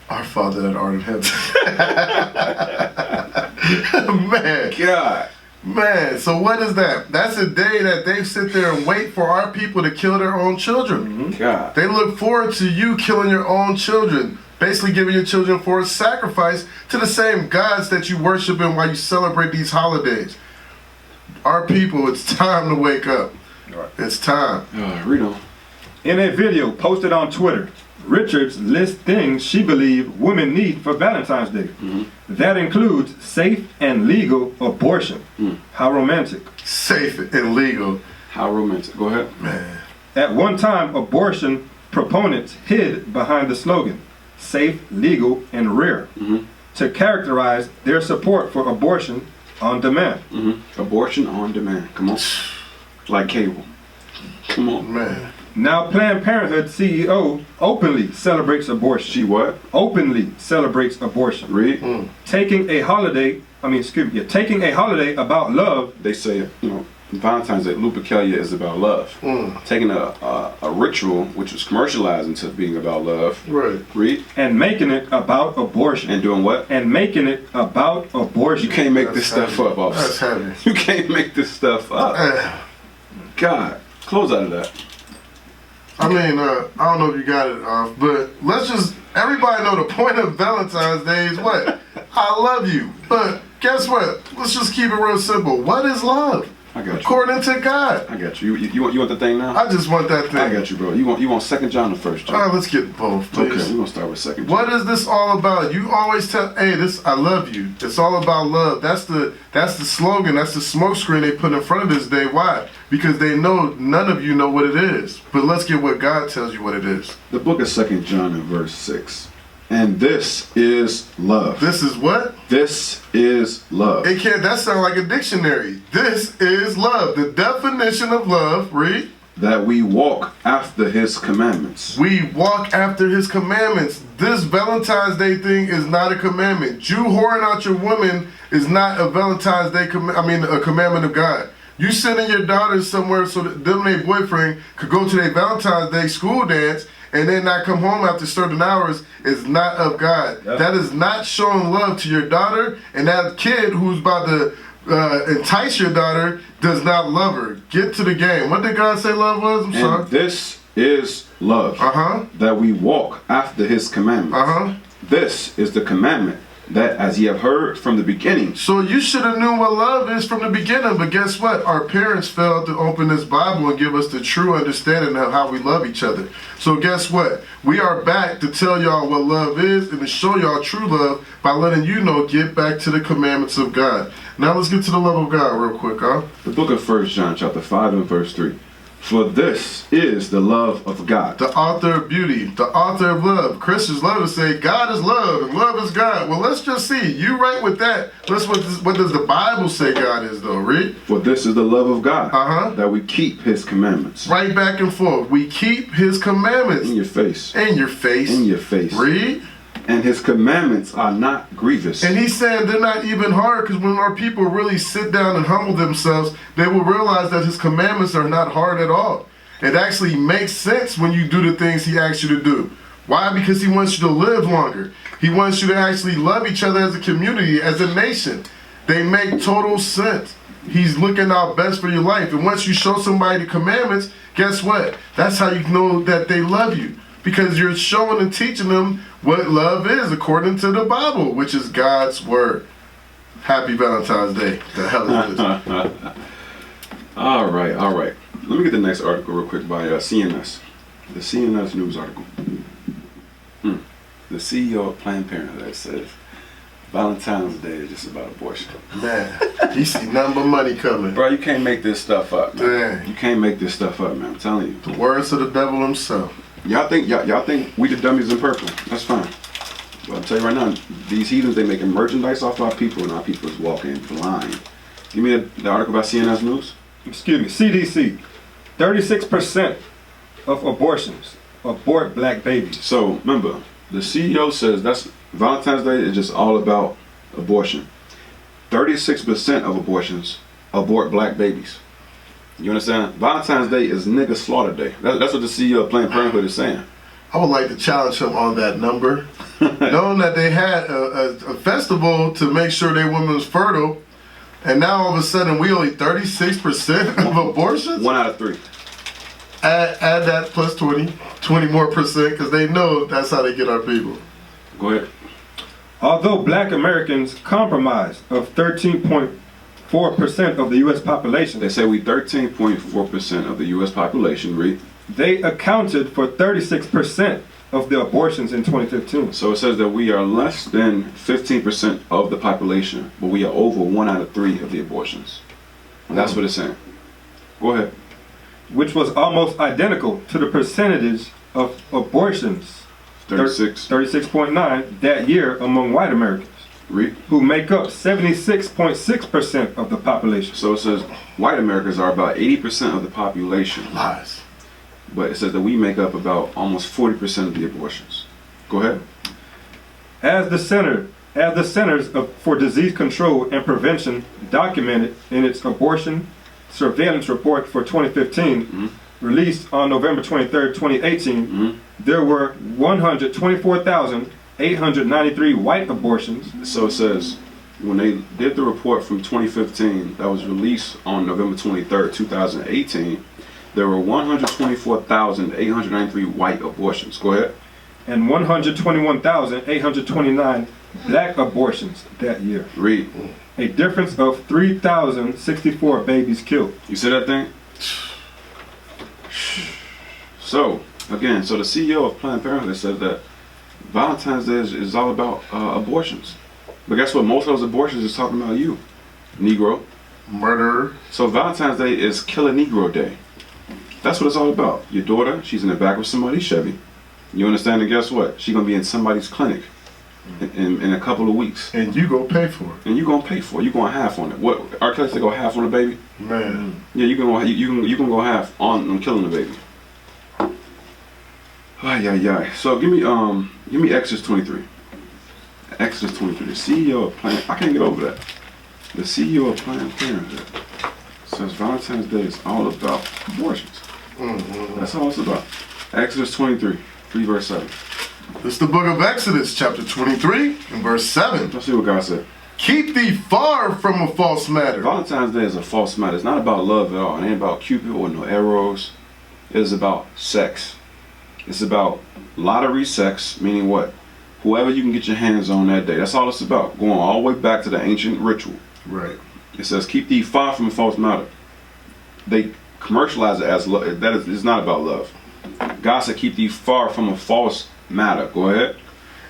Our Father that art in heaven. Man. God. Man, so what is that? That's a day that they sit there and wait for our people to kill their own children. God. They look forward to you killing your own children. Basically giving your children for a sacrifice to the same gods that you worship and while you celebrate these holidays. Our people, it's time to wake up. It's time. Read on. In a video posted on Twitter, Richards lists things she believes women need for Valentine's Day. That includes safe and legal abortion. How romantic. Safe and legal. How romantic. Go ahead. Man. At one time, abortion proponents hid behind the slogan, safe, legal, and rare, to characterize their support for abortion on demand. Abortion on demand. Come on. Like cable. Come on. Man. Now, Planned Parenthood CEO openly celebrates abortion. She what? Openly celebrates abortion. Read. Taking a holiday about love. They say, Valentine's Day, Lupercalia is about love. Taking a ritual, which was commercialized into being about love. Right. Read. And making it about abortion. And doing what? And making it about abortion. You can't make this stuff up, That's officer. heavy. You can't make this stuff up. God, close out of that. I mean, I don't know if you got it off, but let's just, everybody know the point of Valentine's Day is what? I love you. But guess what? Let's just keep it real simple. What is love? I got you. According to God. I got you. You want the thing now? I just want that thing. I got you, bro. You want 2 John or 1 John? All right, let's get both, please. Okay, we're gonna start with 2 John. What is this all about? You always tell, hey, this, I love you. It's all about love. That's the slogan. That's the smoke screen they put in front of this day. Why? Because they know none of you know what it is. But let's get what God tells you what it is. The book of 2 John and verse 6. And this is love. This is what? This is love. It can't, that sound like a dictionary. This is love. The definition of love, read. That we walk after his commandments. We walk after his commandments. This Valentine's Day thing is not a commandment. You whoring out your woman is not a Valentine's Day, a commandment of God. You sending your daughters somewhere so that them and their boyfriend could go to their Valentine's Day school dance and then not come home after certain hours is not of God. Yep. That is not showing love to your daughter, and that kid who's about to entice your daughter does not love her. Get to the game. What did God say love was? I'm sorry. This is love. That we walk after his commandments. This is the commandment, that as ye have heard from the beginning. So you should have known what love is from the beginning, but guess what? Our parents failed to open this Bible and give us the true understanding of how we love each other. So guess what? We are back to tell y'all what love is and to show y'all true love by letting you know, get back to the commandments of God. Now let's get to the love of God real quick, huh? The book of 1 John chapter 5 and verse 3. For this is the love of God. The author of beauty, the author of love. Christians love to say God is love and love is God. Well, let's just see. You right with that. What does the Bible say God is though, read? For this is the love of God. That we keep his commandments. Right back and forth. We keep his commandments. In your face. In your face. In your face. Read. And his commandments are not grievous. And he's saying they're not even hard, because when our people really sit down and humble themselves, they will realize that his commandments are not hard at all. It actually makes sense when you do the things he asks you to do. Why? Because he wants you to live longer. He wants you to actually love each other as a community, as a nation. They make total sense. He's looking out best for your life. And once you show somebody the commandments, guess what? That's how you know that they love you. Because you're showing and teaching them what love is according to the Bible, which is God's word. Happy Valentine's Day. The hell is this? All right. Let me get the next article real quick by CNS. The CNS news article. The CEO of Planned Parenthood says Valentine's Day is just about abortion. Man, he see nothing but money coming. Bro, you can't make this stuff up, man. Damn. You can't make this stuff up, man. I'm telling you. The words of the devil himself. Y'all think we the dummies in purple. That's fine. But I'll tell you right now, these heathens, they making merchandise off our people, and our people is walking blind. Give me the article about CNS News. Excuse me, CDC. 36% of abortions abort black babies. So remember, the CEO says that's Valentine's Day is just all about abortion. 36% of abortions abort black babies. You understand? Valentine's Day is nigga slaughter day. That's what the CEO of Planned Parenthood is saying. I would like to challenge him on that number. Knowing that they had a festival to make sure their women was fertile, and now all of a sudden we only 36% of abortions? 1 out of 3. Add that plus 20 more percent, because they know that's how they get our people. Go ahead. Although black Americans comprise of 13.4% of the U.S. population. They say we 13.4% of the U.S. population, read. They accounted for 36% of the abortions in 2015. So it says that we are less than 15% of the population, but we are over 1 out of 3 of the abortions. That's what it's saying. Go ahead. Which was almost identical to the percentage of abortions, 36.9 that year among white Americans. Read. Who make up 76.6% of the population. So it says white Americans are about 80% of the population. Lies. But it says that we make up about almost 40% of the abortions. Go ahead. As the Centers for Disease Control and Prevention documented in its abortion surveillance report for 2015, released on November 23rd, 2018, there were 124,893 white abortions. So it says, when they did the report from 2015 that was released on November 23rd, 2018, there were 124,893 white abortions. Go ahead. And 121,829 black abortions that year. Read. A difference of 3,064 babies killed. You see that thing? So, again, so the CEO of Planned Parenthood said that Valentine's Day is all about abortions. But guess what? Most of those abortions is talking about you, Negro. Murderer. So Valentine's Day is Kill a Negro Day. That's what it's all about. Your daughter, she's in the back of somebody's Chevy. You understand? And guess what? She's going to be in somebody's clinic in a couple of weeks. And you go pay for it. And you're going to pay for it. You're going half on it. What? Our kids, they go half on the baby? Man. Yeah, you can go half on killing the baby. Ay. So give me Exodus 23. Exodus 23. The CEO of Planned, I can't get over that. The CEO of Planned Parenthood says Valentine's Day is all about abortions. That's all it's about. Exodus 23, 3 verse 7. This is the book of Exodus, chapter 23, and verse 7. Let's see what God said. Keep thee far from a false matter. Valentine's Day is a false matter. It's not about love at all. It ain't about Cupid or no arrows. It is about sex. It's about lottery sex, meaning what? Whoever you can get your hands on that day. That's all it's about. Going all the way back to the ancient ritual. Right. It says, keep thee far from a false matter. They commercialize it as love. It's not about love. God said, keep thee far from a false matter. Go ahead.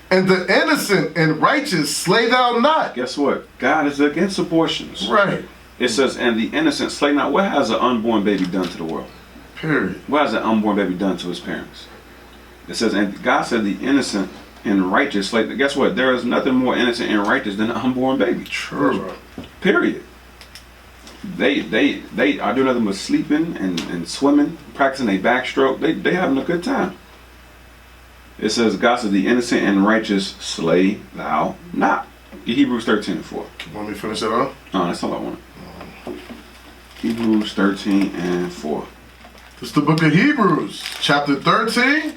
And the innocent and righteous slay thou not. Guess what? God is against abortions. Right. It says, and the innocent slay not. What has an unborn baby done to the world? Period. What has an unborn baby done to his parents? It says, and God said the innocent and righteous slay. Guess what? There is nothing more innocent and righteous than an unborn baby. True. Period. They are doing nothing but sleeping and swimming, practicing a backstroke. They having a good time. It says, God said, the innocent and righteous slay thou not. Hebrews 13 and 4. Want me to finish that off? No, that's all I want. Hebrews 13 and 4. This is the book of Hebrews, chapter 13,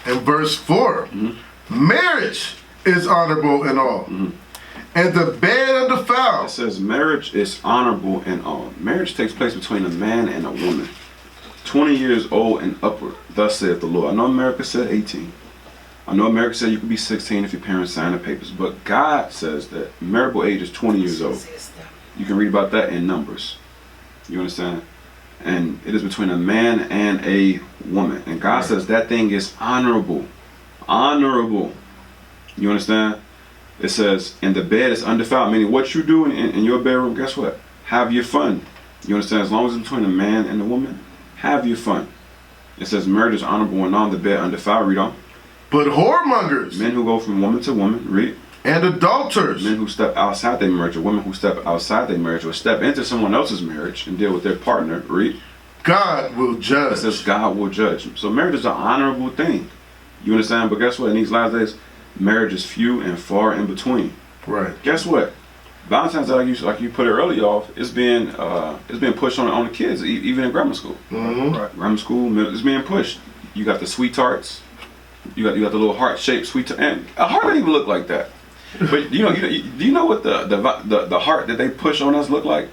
and verse 4. Marriage is honorable in all, and the bed undefiled. It says marriage is honorable in all. Marriage takes place between a man and a woman, 20 years old and upward. Thus saith the Lord. I know America said 18. I know America said you could be 16 if your parents sign the papers. But God says that marriageable age is 20 years old. You can read about that in Numbers. You understand? And it is between a man and a woman. And God says that thing is honorable. Honorable. You understand? It says, and the bed is undefiled, meaning what you do in your bedroom, guess what? Have your fun. You understand? As long as it's between a man and a woman, have your fun. It says marriage is honorable and on the bed undefiled. Read on. But whoremongers, Men who go from woman to woman, read. and adulterers, Men who step outside their marriage, or women who step outside their marriage, or step into someone else's marriage and deal with their partner, read. God will It judge. says God will judge. So marriage is an honorable thing. You understand? But guess what? In these last days, marriage is few and far in between. Right. Guess what? Valentine's Day, like you put it earlier off, it's being pushed on the kids, even in grammar school. Right. Grammar school, it's being pushed. You got the sweet tarts. You got the little heart-shaped sweet tart, and a heart doesn't even look like that. But do you know what the heart that they push on us look like?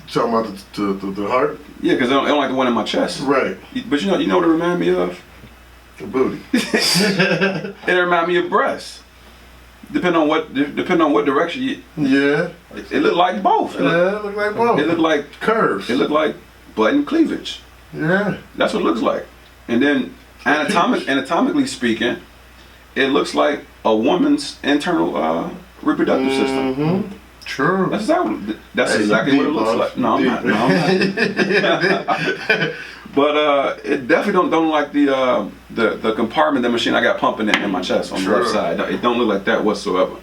Talking about the heart? Yeah, because they don't like the one in my chest. Right. But you know what it remind me of? The booty. It remind me of breasts. Depending on what direction you. Yeah. It looked like both. It look like both. It looked like curves. It looked like butt and cleavage. Yeah. That's what it looks like. And then anatomically speaking, it looks like a woman's internal reproductive system. True. That's exactly what it looks like. No, I'm not. But it definitely don't like the compartment, the machine I got pumping in my chest on the left side. It don't look like that whatsoever.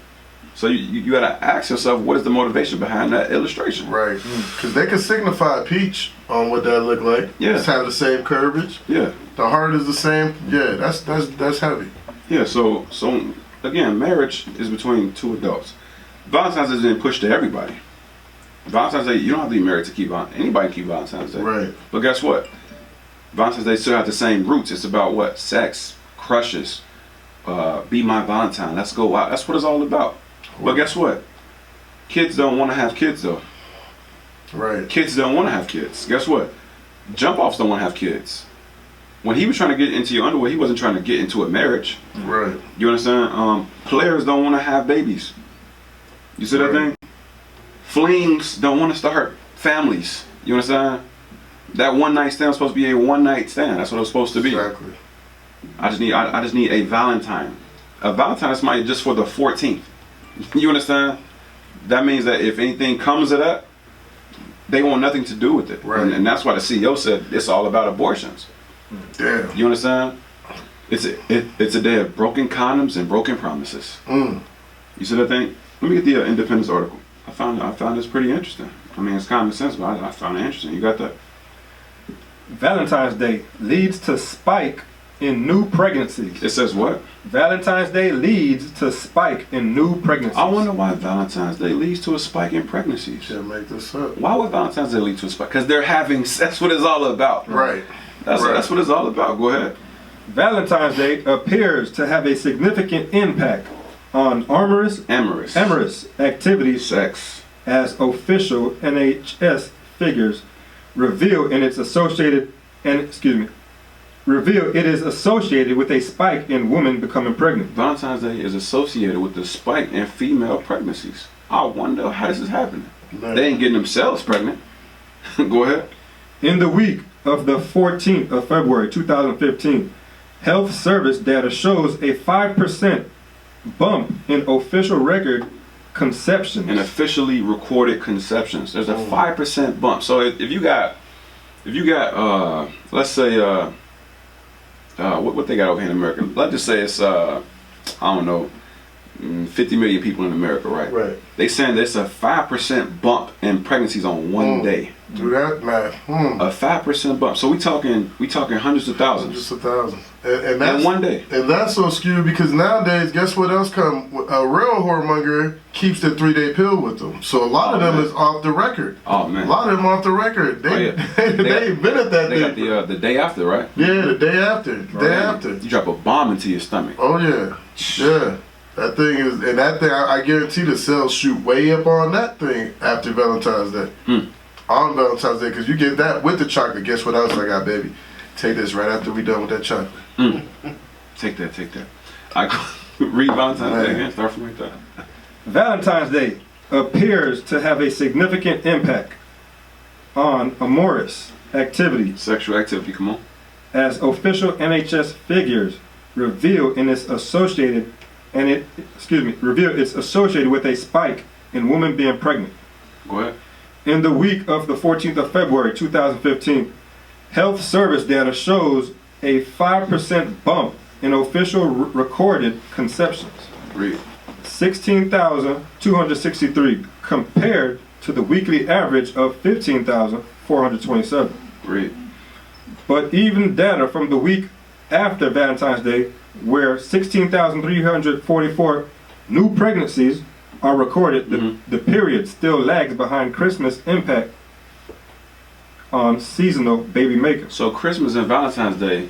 So you gotta ask yourself, what is the motivation behind that illustration? Right. Because they can signify peach on what that look like. Yeah. It's have the same curvage. Yeah. The heart is the same. Yeah. That's heavy. Yeah. So again, marriage is between two adults. Valentine's Day is being pushed to everybody. Valentine's Day, you don't have to be married to keep on. Anybody can keep Valentine's Day. Right. But guess what? Valentine's Day still have the same roots. It's about what? Sex, crushes, be my Valentine. Let's go out. That's what it's all about. But guess what? Kids don't want to have kids though. Right. Kids don't want to have kids. Guess what? Jump-offs don't want to have kids. When he was trying to get into your underwear, he wasn't trying to get into a marriage. Right. You understand? Players don't want to have babies. You see that thing? Flings don't want to start families. You understand? That one night stand was supposed to be a one night stand. That's what it was supposed to be. Exactly. I just need a Valentine. A Valentine is might just for the 14th. You understand? That means that if anything comes of that, they want nothing to do with it. Right. And that's why the CEO said it's all about abortions. Damn. You understand? It's a day of broken condoms and broken promises. Mm. You see that thing? Let me get the Independence article. I found this pretty interesting. I mean, it's common sense, but I found it interesting. You got that? Valentine's Day leads to spike in new pregnancies. It says what? Valentine's Day leads to spike in new pregnancies. I wonder why Valentine's Day leads to a spike in pregnancies. Can't make this up. Why would Valentine's Day lead to a spike? Because they're having sex. That's what it's all about. Right. That's what it's all about. Go ahead. Valentine's Day appears to have a significant impact on amorous activities, Sex. as official NHS figures reveal it is associated with a spike in women becoming pregnant. Valentine's Day is associated with the spike in female pregnancies. I wonder how this is happening. Man. They ain't getting themselves pregnant. Go ahead. In the week of the 14th of February 2015, Health Service data shows a 5% bump in official record conceptions. And officially recorded conceptions. There's a 5% bump. So if you got let's say what they got over here in America. Let's just say it's I don't know, 50 million people in America, right? Right. They saying there's a 5% bump in pregnancies on one day. Do that, man. A 5% bump. So we talking hundreds of thousands. Just 1,000. And that's in one day. And that's so skewed because nowadays, guess what else come? A real whoremonger keeps the 3-day pill with them. So a lot of them is off the record. Oh man. A lot of them off the record. They ain't been at that They day. got the day after, right? Yeah, the day after. The day after. You drop a bomb into your stomach. Oh yeah. Yeah. That thing is, and that thing, I guarantee the sales shoot way up on that thing after Valentine's Day. On Valentine's Day, because you get that with the chocolate. Guess what else I got, baby? Take this right after we done with that chocolate. Take that. I read Valentine's Day again. Start from right there. Valentine's Day appears to have a significant impact on amorous activity, Sexual activity. Come on. as official NHS figures reveal it's associated with a spike in women being pregnant. Go ahead. In the week of the 14th of February 2015, Health Service data shows a 5% bump in official recorded conceptions. Read. 16,263 compared to the weekly average of 15,427. Read. But even data from the week after Valentine's Day, where 16,344 new pregnancies are recorded, the period still lags behind Christmas impact on seasonal baby makers. So Christmas and Valentine's Day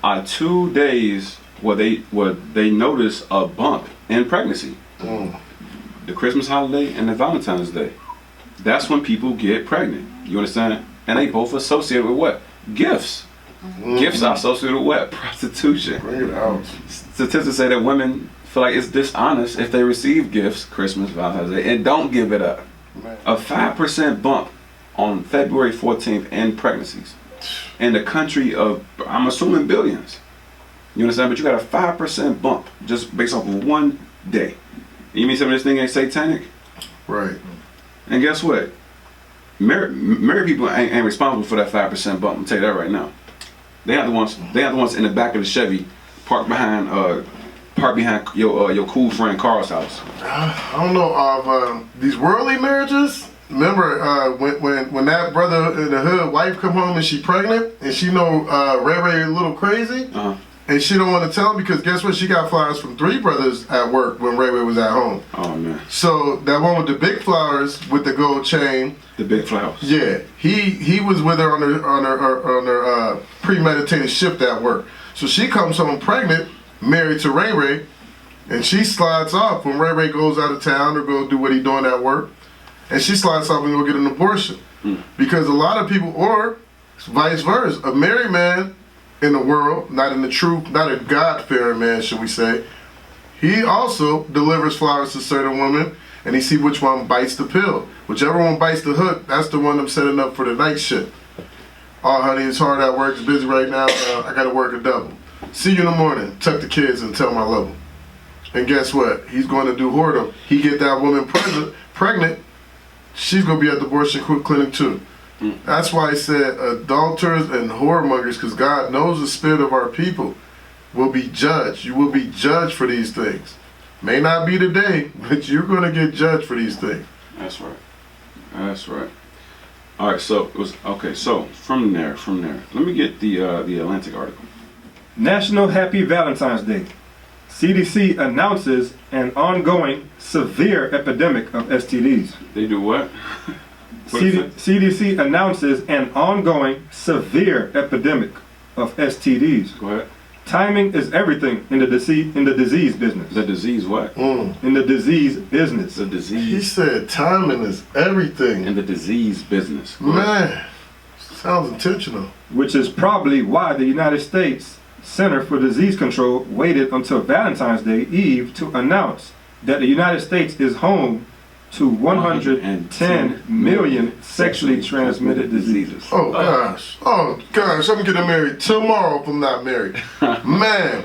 are 2 days where they notice a bump in pregnancy. The Christmas holiday and the Valentine's Day. That's when people get pregnant. You understand? And they both associated with what? Gifts. Gifts are associated with what? Prostitution. Bring it out. Statistics say that women feel like it's dishonest if they receive gifts, Christmas, Valentine's Day, and don't give it up. Man. A 5% bump on February 14th in pregnancies. In the country of, I'm assuming, billions. You understand? But you got a 5% bump just based off of one day. You mean some of this thing ain't satanic? Right. And guess what? Married people ain't responsible for that 5% bump. I'll tell you that right now. They are the ones in the back of the Chevy, parked behind your cool friend Carl's house. I don't know of these worldly marriages. Remember when that brother in the hood wife come home and she pregnant and she know Ray a little crazy and she don't want to tell him because guess what? She got flowers from 3 brothers at work when Ray was at home. Oh man. So that one with the big flowers with the gold chain. The big flowers. Yeah, he was with her on her premeditated shift at work. So she comes home pregnant, married to Ray, and she slides off when Ray goes out of town or go do what he doing at work, and she slides off and go get an abortion because a lot of people, or Vice versa. A married man in the world, not in the truth, not a God-fearing man, should we say, he also delivers flowers to certain women, and he see which one bites the pill. Whichever one bites the hook, that's the one I'm setting up for the night shift. Oh, honey, it's hard at work. It's busy right now. I got to work a double. See you in the morning. Tuck the kids and tell my level. And guess what? He's going to do whoredom. He get that woman pregnant. She's going to be at the abortion clinic too. That's why I said adulterers and whoremongers, because God knows the spirit of our people will be judged. You will be judged for these things. May not be today, but you're going to get judged for these things. That's right. That's right. All right, so it was okay. So from there, let me get the Atlantic article. National Happy Valentine's Day. CDC announces an ongoing severe epidemic of STDs. They do what? CDC announces an ongoing severe epidemic of STDs. Go ahead. Timing is everything in the disease business. The disease what? In the disease business. The disease. He said timing is everything. In the disease business. Man, sounds intentional. Which is probably why the United States Center for Disease Control waited until Valentine's Day Eve to announce that the United States is home to 110 million sexually transmitted diseases. Oh gosh, I'm getting married tomorrow if I'm not married. Man.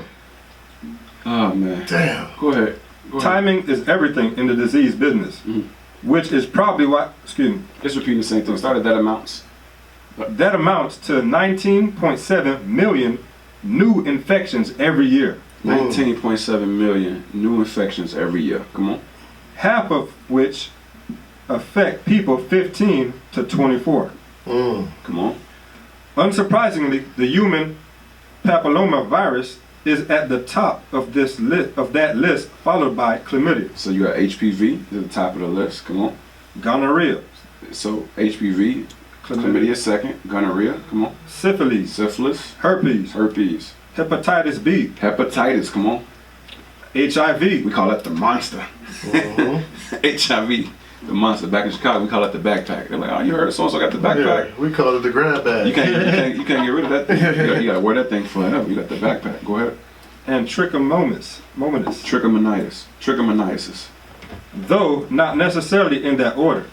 Oh man. Damn. Go ahead. Timing is everything in the disease business, which is probably why, Just repeating the same thing. Started that amounts. That amounts to 19.7 million new infections every year. 19.7 million new infections every year. Come on. Half of which affect people 15 to 24. Come on. Unsurprisingly, the human papillomavirus is at the top of that list, followed by chlamydia. So you got HPV at the top of the list. Come on. Gonorrhea. So HPV, chlamydia second, gonorrhea. Come on. Syphilis. Herpes. Hepatitis B. Hepatitis. Come on. HIV. We call that the monster. HIV, the monster. Back in Chicago, we call it the backpack. They're like, oh, you heard so-and-so got the backpack. Yeah, we call it the grab bag. You can't get rid of that thing. You got to wear that thing forever. You got the backpack. Go ahead. And trichomoniasis. Trichomoniasis. Though not necessarily in that order.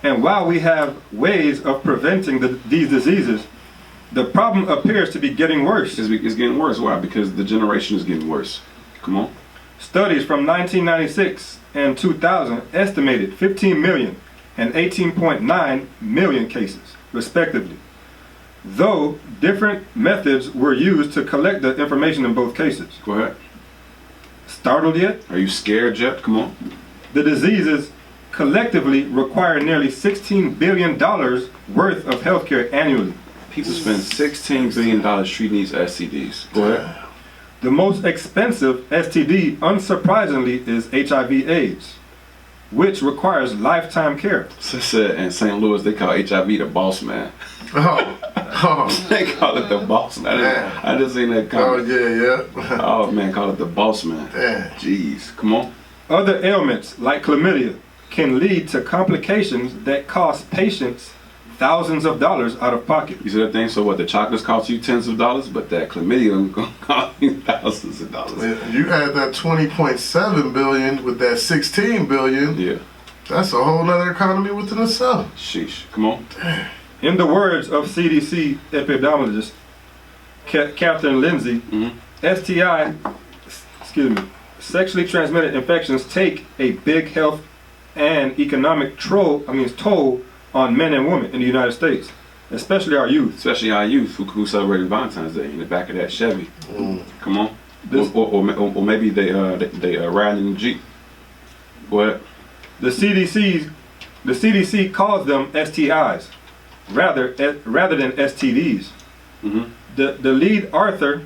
And while we have ways of preventing these diseases, the problem appears to be getting worse. It's getting worse. Why? Because the generation is getting worse. Come on. Studies from 1996 and 2000 estimated 15 million and 18.9 million cases, respectively. Though different methods were used to collect the information in both cases. Go ahead. Startled yet? Are you scared yet? Come on. The diseases collectively require nearly $16 billion worth of healthcare annually. People spend $16 billion treating these STDs. Go ahead. The most expensive STD, unsurprisingly, is HIV/AIDS, which requires lifetime care. In St. Louis, they call HIV the boss man. They call it the boss man. I just seen that comment. Yeah. Oh man, call it the boss man. Damn. Jeez, come on. Other ailments, like chlamydia, can lead to complications that cost patients thousands of dollars out of pocket. You see that thing? So what? The chocolates cost you tens of dollars, but that chlamydia gonna cost you thousands of dollars. You add that 20.7 billion with that 16 billion. Yeah. That's a whole other economy within itself. Sheesh. Come on. In the words of CDC epidemiologist Catherine Lindsay, sexually transmitted infections take a big health and economic toll on men and women in the United States, especially our youth. Especially our youth who celebrated Valentine's Day in the back of that Chevy. Come on. Or maybe they ride in the Jeep. What? The CDC calls them STIs rather than STDs. The lead author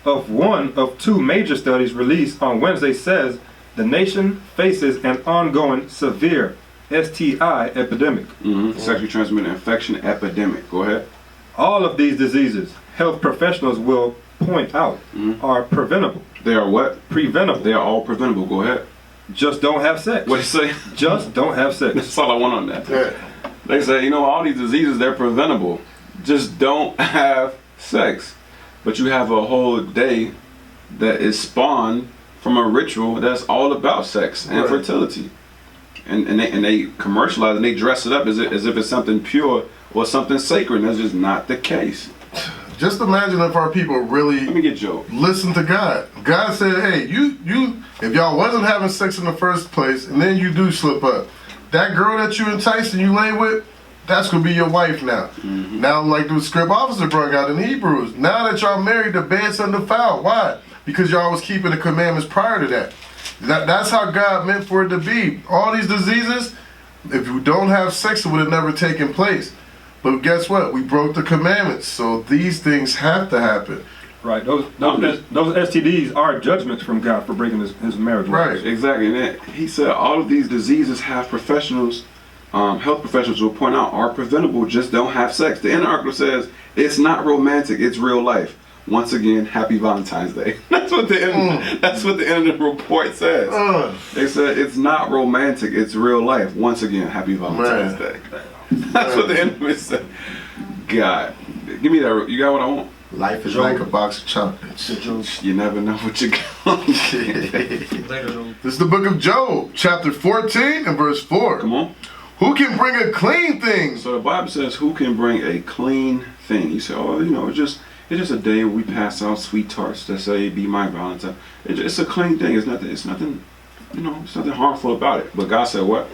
of one of two major studies released on Wednesday says the nation faces an ongoing severe STI epidemic. Sexually transmitted infection epidemic. Go ahead. All of these diseases, health professionals will point out, are preventable. They are what? Preventable. They are all preventable. Go ahead. Just don't have sex. What do you say? Just don't have sex. That's all I want on that. Yeah. They say, all these diseases, they're preventable. just don't have sex. But you have a whole day that is spawned from a ritual that's all about sex and fertility. And they commercialize and they dress it up as if it's something pure or something sacred. And that's just not the case. Just imagine if our people really Let me get Joe. listen to God. God said, hey, you if y'all wasn't having sex in the first place and then you do slip up, that girl that you enticed and you lay with, that's gonna be your wife now. Now, like the script officer brought out in Hebrews, now that y'all married, the bed's undefiled. Why? Because y'all was keeping the commandments prior to that. That's how God meant for it to be. All these diseases, if you don't have sex, it would have never taken place. But guess what? We broke the commandments, so these things have to happen. Right. Those STDs are judgments from God for breaking his marriage. Right. Exactly. And then he said all of these diseases have professionals, health professionals will point out are preventable, just don't have sex. The inner article says it's not romantic, it's real life. Once again, happy Valentine's Day. That's what the end. That's what the end of the report says. They said it's not romantic, it's real life. Once again, happy Valentine's Day. That's what the end of it said. God, give me that. You got what I want? Life is like a box of chocolates. You never know what you're going to get. This is the book of Job, chapter 14 and verse 4. Come on. Who can bring a clean thing? So the Bible says, "Who can bring a clean thing?" You say, "Oh, it's just a day we pass out sweet tarts that say be my Valentine." It's a clean thing. It's nothing. It's nothing harmful about it. But God said, "What?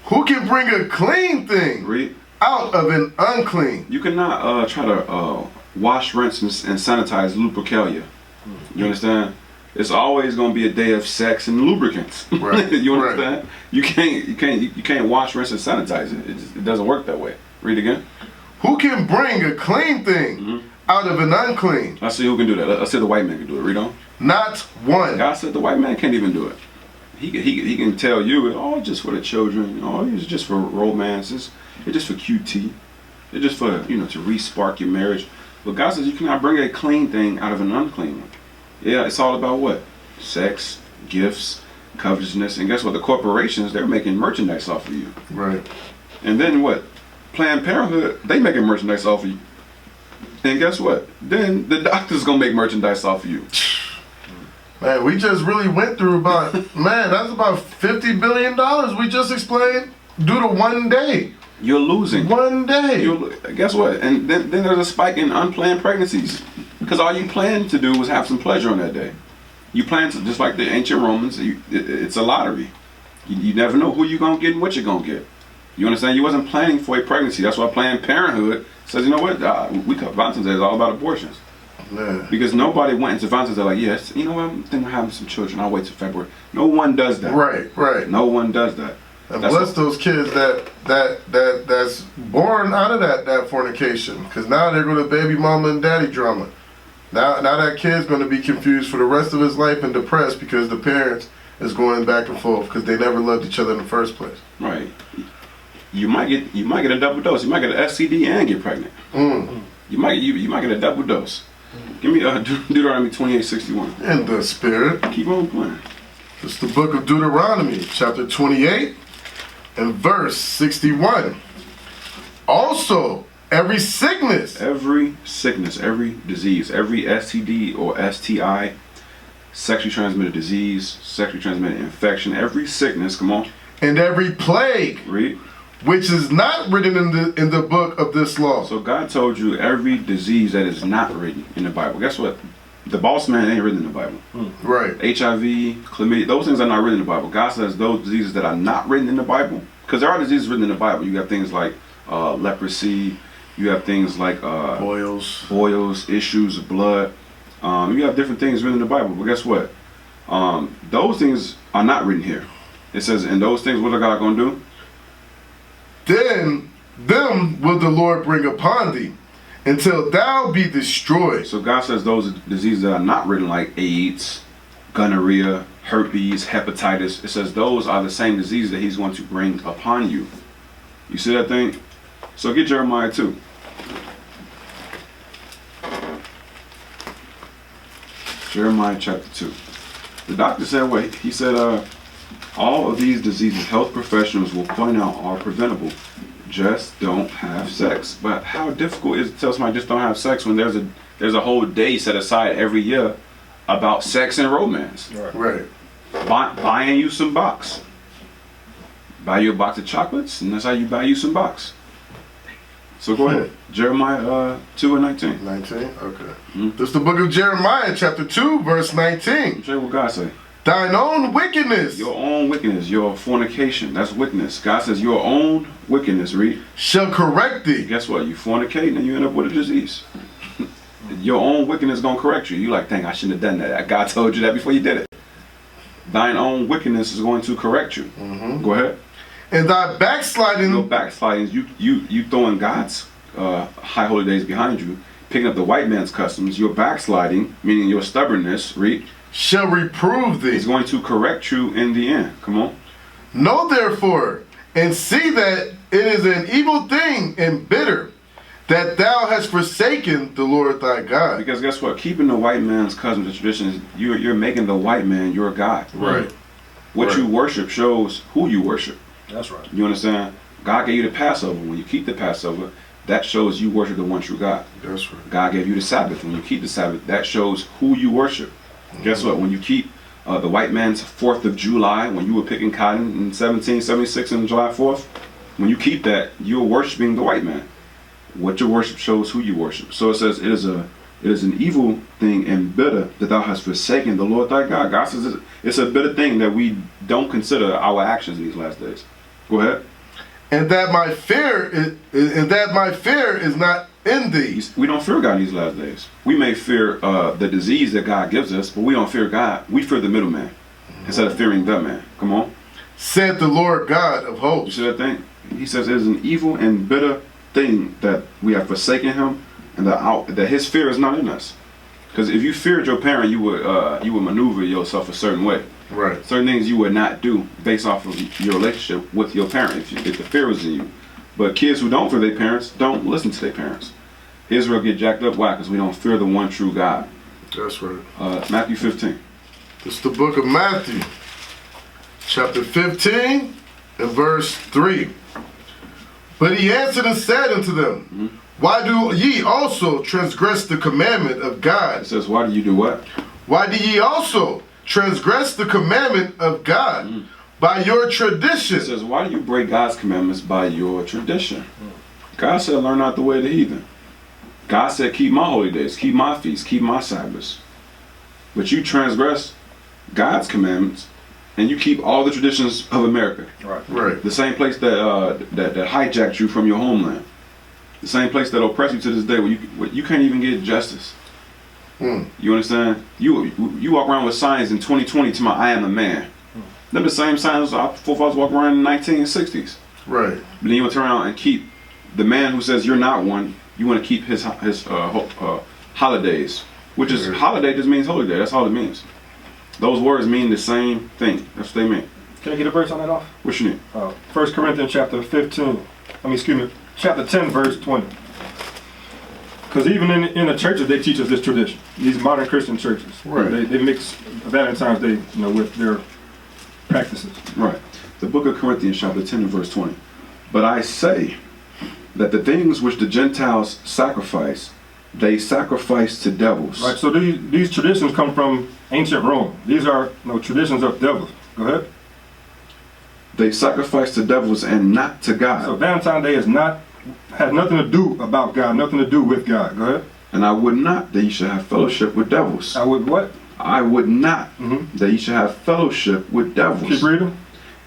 Who can bring a clean thing Read. out of an unclean?" You cannot try to wash, rinse, and sanitize lubricalia. You understand? It's always going to be a day of sex and lubricants. Right. You understand? Right. You can't wash, rinse, and sanitize it. It doesn't work that way. Read again. Who can bring a clean thing out of an unclean? Let's see who can do that. Let's see the white man can do it. Read on. Not one. God said the white man can't even do it. He can tell you, oh, just for the children. Oh, it's just for romance. It's just for QT. It's just for to re-spark your marriage. But God says you cannot bring a clean thing out of an unclean one. Yeah, it's all about what? Sex, gifts, covetousness, and guess what? The corporations, they're making merchandise off of you. Right. And then what? Planned Parenthood, they making merchandise off of you. And guess what? Then the doctor's gonna make merchandise off of you. Man, we just really went through about that's about $50 billion we just explained due to one day. You're losing. One day. Guess what? And then there's a spike in unplanned pregnancies. Because all you planned to do was have some pleasure on that day. You plan to, just like the ancient Romans, it's a lottery. You never know who you're going to get and what you're going to get. You understand? You wasn't planning for a pregnancy. That's why Planned Parenthood says, you know what? Valentine's Day is all about abortions. Man. Because nobody went into Valentine's Day like, yes, you know what? I'm thinking of having some children. I'll wait till February. No one does that. Right. No one does that. And bless those kids that's born out of that fornication. Because now they're going to baby mama and daddy drama. Now that kid's going to be confused for the rest of his life and depressed because the parents is going back and forth because they never loved each other in the first place. Right. You might get a double dose. You might get an STD and get pregnant. You might get a double dose. Give me Deuteronomy 28:61. In the spirit. Keep on playing. It's the book of Deuteronomy, chapter 28 and verse 61. Also, every sickness, every disease, every STD or STI, sexually transmitted disease, sexually transmitted infection, every sickness, come on. And every plague, read, which is not written in the book of this law. So God told you every disease that is not written in the Bible. Guess what? The boss man ain't written in the Bible. Right. HIV, chlamydia, those things are not written in the Bible. God says those diseases that are not written in the Bible, because there are diseases written in the Bible. You got things like leprosy. You have things like boils, issues of blood. You have different things written in the Bible. But guess what? Those things are not written here. It says, and those things, what are God going to do? Then them will the Lord bring upon thee, until thou be destroyed. So God says those diseases that are not written, like AIDS, gonorrhea, herpes, hepatitis, it says those are the same diseases that he's going to bring upon you. You see that thing? So get Jeremiah 2. Jeremiah chapter 2. The doctor said, wait, he said, all of these diseases, health professionals will point out are preventable. just don't have sex. But how difficult is it to tell somebody just don't have sex when there's a whole day set aside every year about sex and romance? Right. Buying you some box. Buy you a box of chocolates, and that's how you buy you some box. So go ahead. Jeremiah 2:19. 19? Okay. This is the book of Jeremiah, chapter 2, verse 19. Show you what God say. Thine own wickedness Your own wickedness, your fornication. That's wickedness. God says your own wickedness, read. shall correct thee. Guess what? You fornicate and you end up with a disease. Your own wickedness is going to correct you. You like, dang, I shouldn't have done that. God told you that before you did it. Thine own wickedness is going to correct you. Go ahead. And thy backsliding. Your backsliding, you throwing God's high holy days behind you, picking up the white man's customs. Your backsliding, meaning your stubbornness, read, shall reprove thee. is going to correct you in the end. Come on. Know therefore, and see that it is an evil thing and bitter, that thou hast forsaken the Lord thy God. Because guess what? Keeping the white man's customs and traditions, you're making the white man your God. Right. What you worship shows who you worship. That's right. You understand? God gave you the Passover. When you keep the Passover, that shows you worship the one true God. That's right. God gave you the Sabbath. When you keep the Sabbath, that shows who you worship. Guess what? When you keep the white man's 4th of July, when you were picking cotton in 1776 on July 4th, when you keep that, you're worshiping the white man. What your worship shows who you worship. So it says it is an evil thing and bitter that thou hast forsaken the Lord thy God. God says it's a bitter thing that we don't consider our actions in these last days. Go ahead. And that my fear is not in thee. We don't fear God in these last days. We may fear the disease that God gives us, but we don't fear God. We fear the middleman instead of fearing the man. Come on. Said the Lord God of You hosts. see that thing? He says it is an evil and bitter thing that we have forsaken him, and that his fear is not in us. Because if you feared your parent, you would maneuver yourself a certain way. Right. Certain things you would not do based off of your relationship with your parent if the fear was in you. But kids who don't fear their parents don't listen to their parents. Israel get jacked up. Why? Because we don't fear the one true God. That's right. Matthew 15. This is the book of Matthew, chapter 15, and verse 3. But he answered and said unto them, Why do ye also transgress the commandment of God? It says, why do you do what? Why do ye also transgress the commandment of God by your tradition? It says, why do you break God's commandments by your tradition? God said, learn not the way of the heathen. God said, keep my holy days, keep my feasts, keep my Sabbaths. But you transgress God's commandments, and you keep all the traditions of America. Right. The same place that hijacked you from your homeland. The same place that oppressed you to this day, where you can't even get justice. You understand? You walk around with signs in 2020 to my I am a man. Them the same signs our forefathers walked around in the 1960s. Right. But then you want to turn around and keep the man who says you're not one. You want to keep his holidays, which is holiday just means holy day. That's all it means. Those words mean the same thing. That's what they mean. Can I get a verse on that off? What you need? 1 Corinthians chapter 10, verse 20. Because even in the churches, they teach us this tradition. These modern Christian churches, right? They mix Valentine's Day, with their practices. Right. The book of Corinthians chapter 10 and verse 20. But I say that the things which the Gentiles sacrifice, they sacrifice to devils. Right. So these traditions come from ancient Rome. These are traditions of devils. Go ahead. They sacrifice to devils and not to God. So Valentine's Day has nothing to do about God, nothing to do with God. Go ahead. And I would not that you should have fellowship with devils. I would what? I would not that you should have fellowship with devils. Keep reading.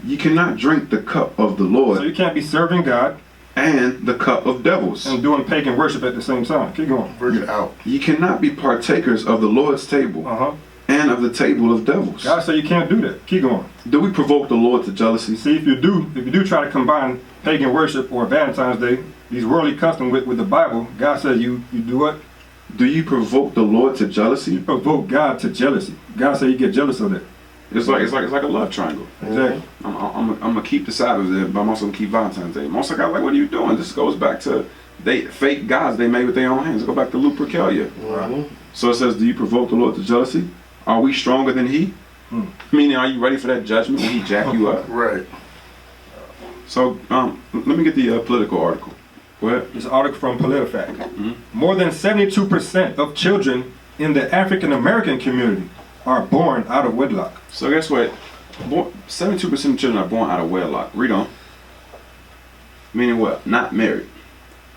You cannot drink the cup of the Lord. So you can't be serving God and the cup of devils. And doing pagan worship at the same time. Keep going. Bring it out. You cannot be partakers of the Lord's table and of the table of devils. God said you can't do that. Keep going. Do we provoke the Lord to jealousy? See, if you do try to combine pagan worship or Valentine's Day, these worldly customs with the Bible, God said you do what? Do you provoke the Lord to jealousy? You provoke God to jealousy. God said you get jealous of that. It's like a love triangle. Exactly. I'm gonna keep the Sabbath day, but I'm also gonna keep Valentine's Day. Most of God, like, what are you doing? This goes back to fake gods they made with their own hands. Go back to Lupercalia. So it says, do you provoke the Lord to jealousy? Are we stronger than He? Meaning, are you ready for that judgment when He jack you up? Right. So let me get the political article. Go ahead. This article from PolitiFact. More than 72% of children in the African American community are born out of wedlock. So guess what? 72% of children are born out of wedlock. Read on. Meaning what? Not married.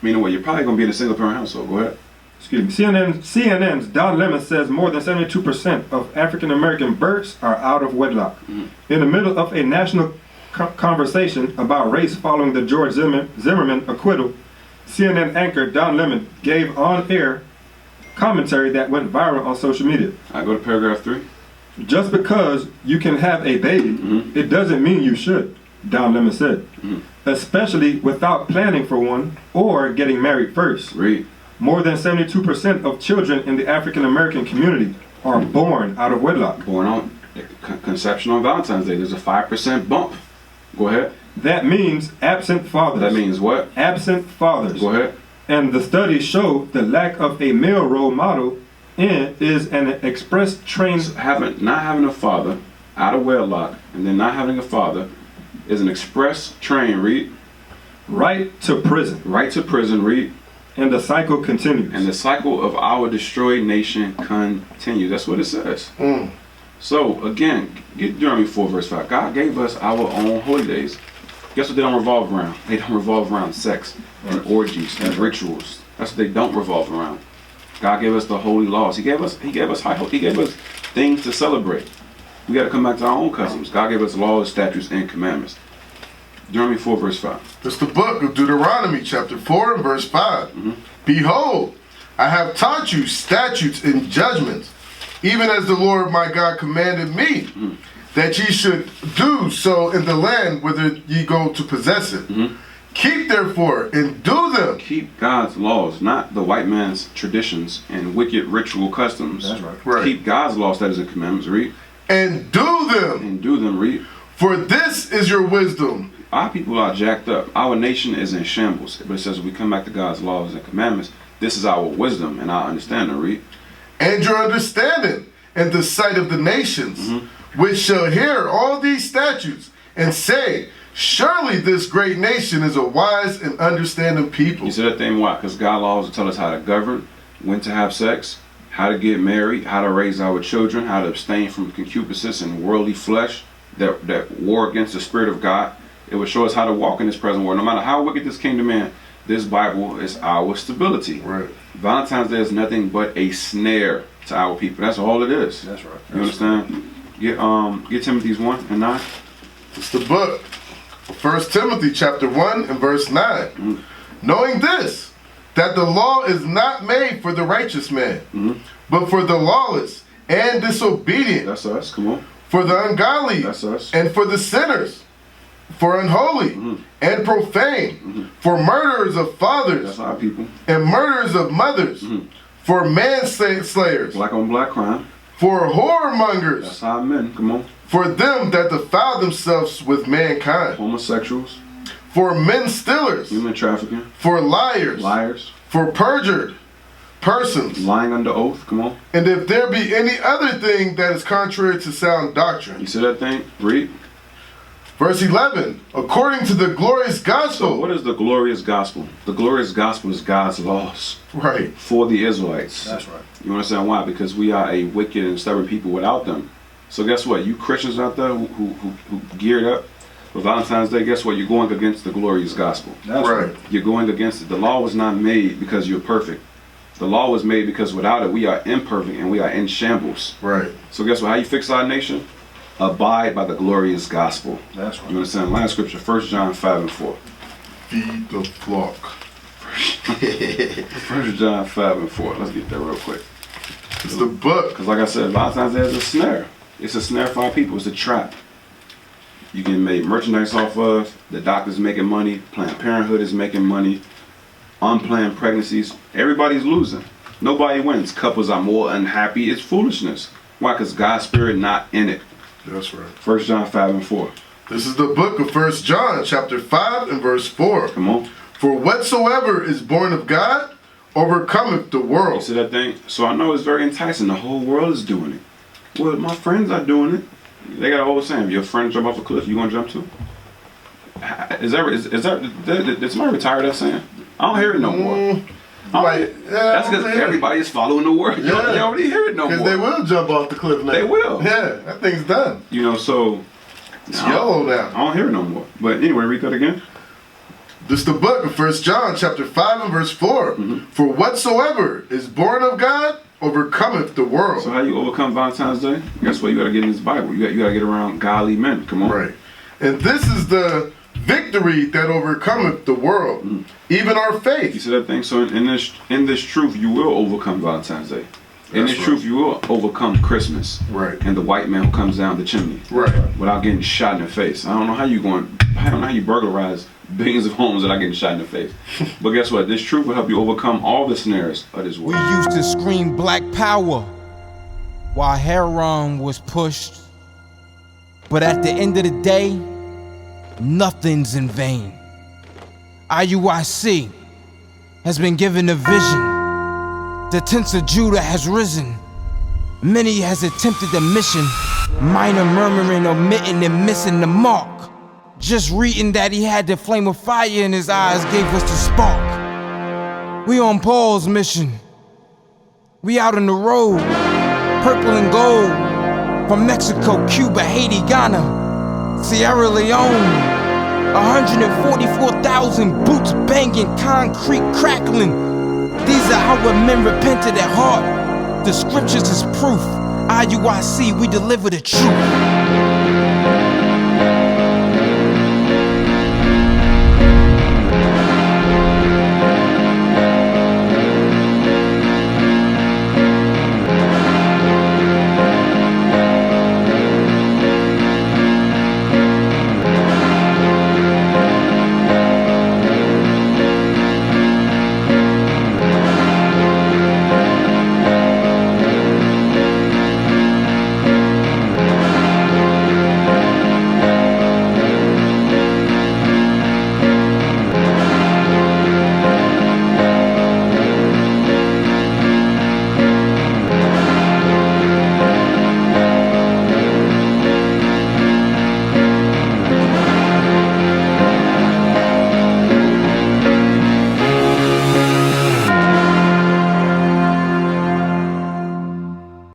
Meaning what? You're probably going to be in a single parent household. Go ahead. Excuse me. CNN's Don Lemon says more than 72% of African American births are out of wedlock. In the middle of a national conversation about race following the George Zimmerman acquittal, CNN anchor Don Lemon gave on-air commentary that went viral on social media. I go to paragraph 3. Just because you can have a baby, it doesn't mean you should, Don Lemon said. Especially without planning for one or getting married first. Read. More than 72% of children in the African American community are born out of wedlock. Born on conception on Valentine's Day. There's a 5% bump. Go ahead. That means absent fathers. That means what? Absent fathers. Go ahead. And the studies show the lack of a male role model is an express train. So not having a father out of wedlock and then not having a father is an express train. Read. Right to prison. Right to prison. Read. And the cycle continues. And the cycle of our destroyed nation continues. That's what it says. So again, get Deuteronomy 4 verse 5. God gave us our own holy days. Guess what they don't revolve around? They don't revolve around sex and orgies and rituals. That's what they don't revolve around. God gave us the holy laws. He gave us things to celebrate. We got to come back to our own customs. God gave us laws, statutes, and commandments. Deuteronomy 4 verse 5. It's the book of Deuteronomy chapter 4 and verse 5. Behold, I have taught you statutes and judgments, even as the Lord my God commanded me, that ye should do so in the land whither ye go to possess it. Keep therefore and do them. Keep God's laws, not the white man's traditions and wicked ritual customs. That's right. Right. Keep God's laws, statutes, and commandments. Read. And do them. And do them. Read. For this is your wisdom. Our people are jacked up. Our nation is in shambles. But it says we come back to God's laws and commandments. This is our wisdom and our understanding. Read. And your understanding in the sight of the nations, which shall hear all these statutes and say, surely this great nation is a wise and understanding people. You see that thing? Why? Because God's laws will tell us how to govern, when to have sex, how to get married, how to raise our children, how to abstain from concupiscence and worldly flesh that war against the Spirit of God. It will show us how to walk in this present world. No matter how wicked this kingdom is, this Bible is our stability. Right. Valentine's Day is nothing but a snare to our people. That's all it is. That's right. You understand? Get Timothy's 1 and 9. It's the book of 1 Timothy chapter 1 and verse 9. Knowing this, that the law is not made for the righteous man, but for the lawless and disobedient. That's us. Come on. For the ungodly. That's us. And for the sinners. For unholy and profane. For murderers of fathers. That's our people. And murderers of mothers. For manslayers. Black on black crime. For whoremongers. That's our men. Come on. For them that defile themselves with mankind. Homosexuals. For men stealers. Human trafficking. For liars. Liars. For perjured persons. Lying under oath. Come on. And if there be any other thing that is contrary to sound doctrine. You see that thing? Read. Verse 11. According to the glorious gospel. So what is the glorious gospel? The glorious gospel is God's laws. Right. For the Israelites. That's right. You understand why? Because we are a wicked and stubborn people without them. So guess what? You Christians out there who geared up for Valentine's Day, guess what? You're going against the glorious gospel. That's right. You're going against it. The law was not made because you're perfect. The law was made because without it, we are imperfect and we are in shambles. Right. So guess what? How you fix our nation? Abide by the glorious gospel. That's right. You understand? Last scripture, 1 John 5 and 4. Feed the flock. 1 John 5 and 4. Let's get there real quick. It's the book. Because like I said, Valentine's Day is a snare. It's a snare for our people. It's a trap. You can make merchandise off of. The doctor's making money. Planned Parenthood is making money. Unplanned pregnancies. Everybody's losing. Nobody wins. Couples are more unhappy. It's foolishness. Why? Because God's Spirit not in it. That's right. 1 John 5 and 4. This is the book of 1 John chapter 5 and verse 4. Come on. For whatsoever is born of God overcometh the You world. see that thing? So I know it's very enticing. The whole world is doing it. Well, my friends are doing it. They got an old saying, if your friend jump off a cliff, you gonna jump too? is somebody retired that saying? I don't hear it no more. That's because everybody is following the word. You don't already hear it no more. Because they will jump off the cliff now. They will. Yeah, that thing's done. You know, so it's yellow now. I don't hear it no more. But anyway, read that again. This is the book of 1 John chapter 5 and verse 4. For whatsoever is born of God overcometh the world. So how you overcome Valentine's Day? Guess what? You got to get in this Bible. You got to get around godly men. Come on. Right. And this is the victory that overcometh the world, even our faith. You see that thing? So in this truth, you will overcome Valentine's Day. In this truth, you will overcome Christmas. Right. And the white man who comes down the chimney. Right. Without getting shot in the face. I don't know how you burglarize billions of homes without getting shot in the face. But guess what? This truth will help you overcome all the snares of this world. We used to scream black power while Hebron was pushed. But at the end of the day, nothing's in vain. IUIC has been given a vision. The tents of Judah has risen. Many has attempted the mission, minor murmuring, omitting, and missing the mark. Just reading that he had the flame of fire in his eyes gave us the spark. We on Paul's mission. We out on the road, purple and gold, from Mexico, Cuba, Haiti, Ghana, Sierra Leone. 144,000 boots banging, concrete crackling. These are our men repented at heart. The scriptures is proof. IUIC, we deliver the truth.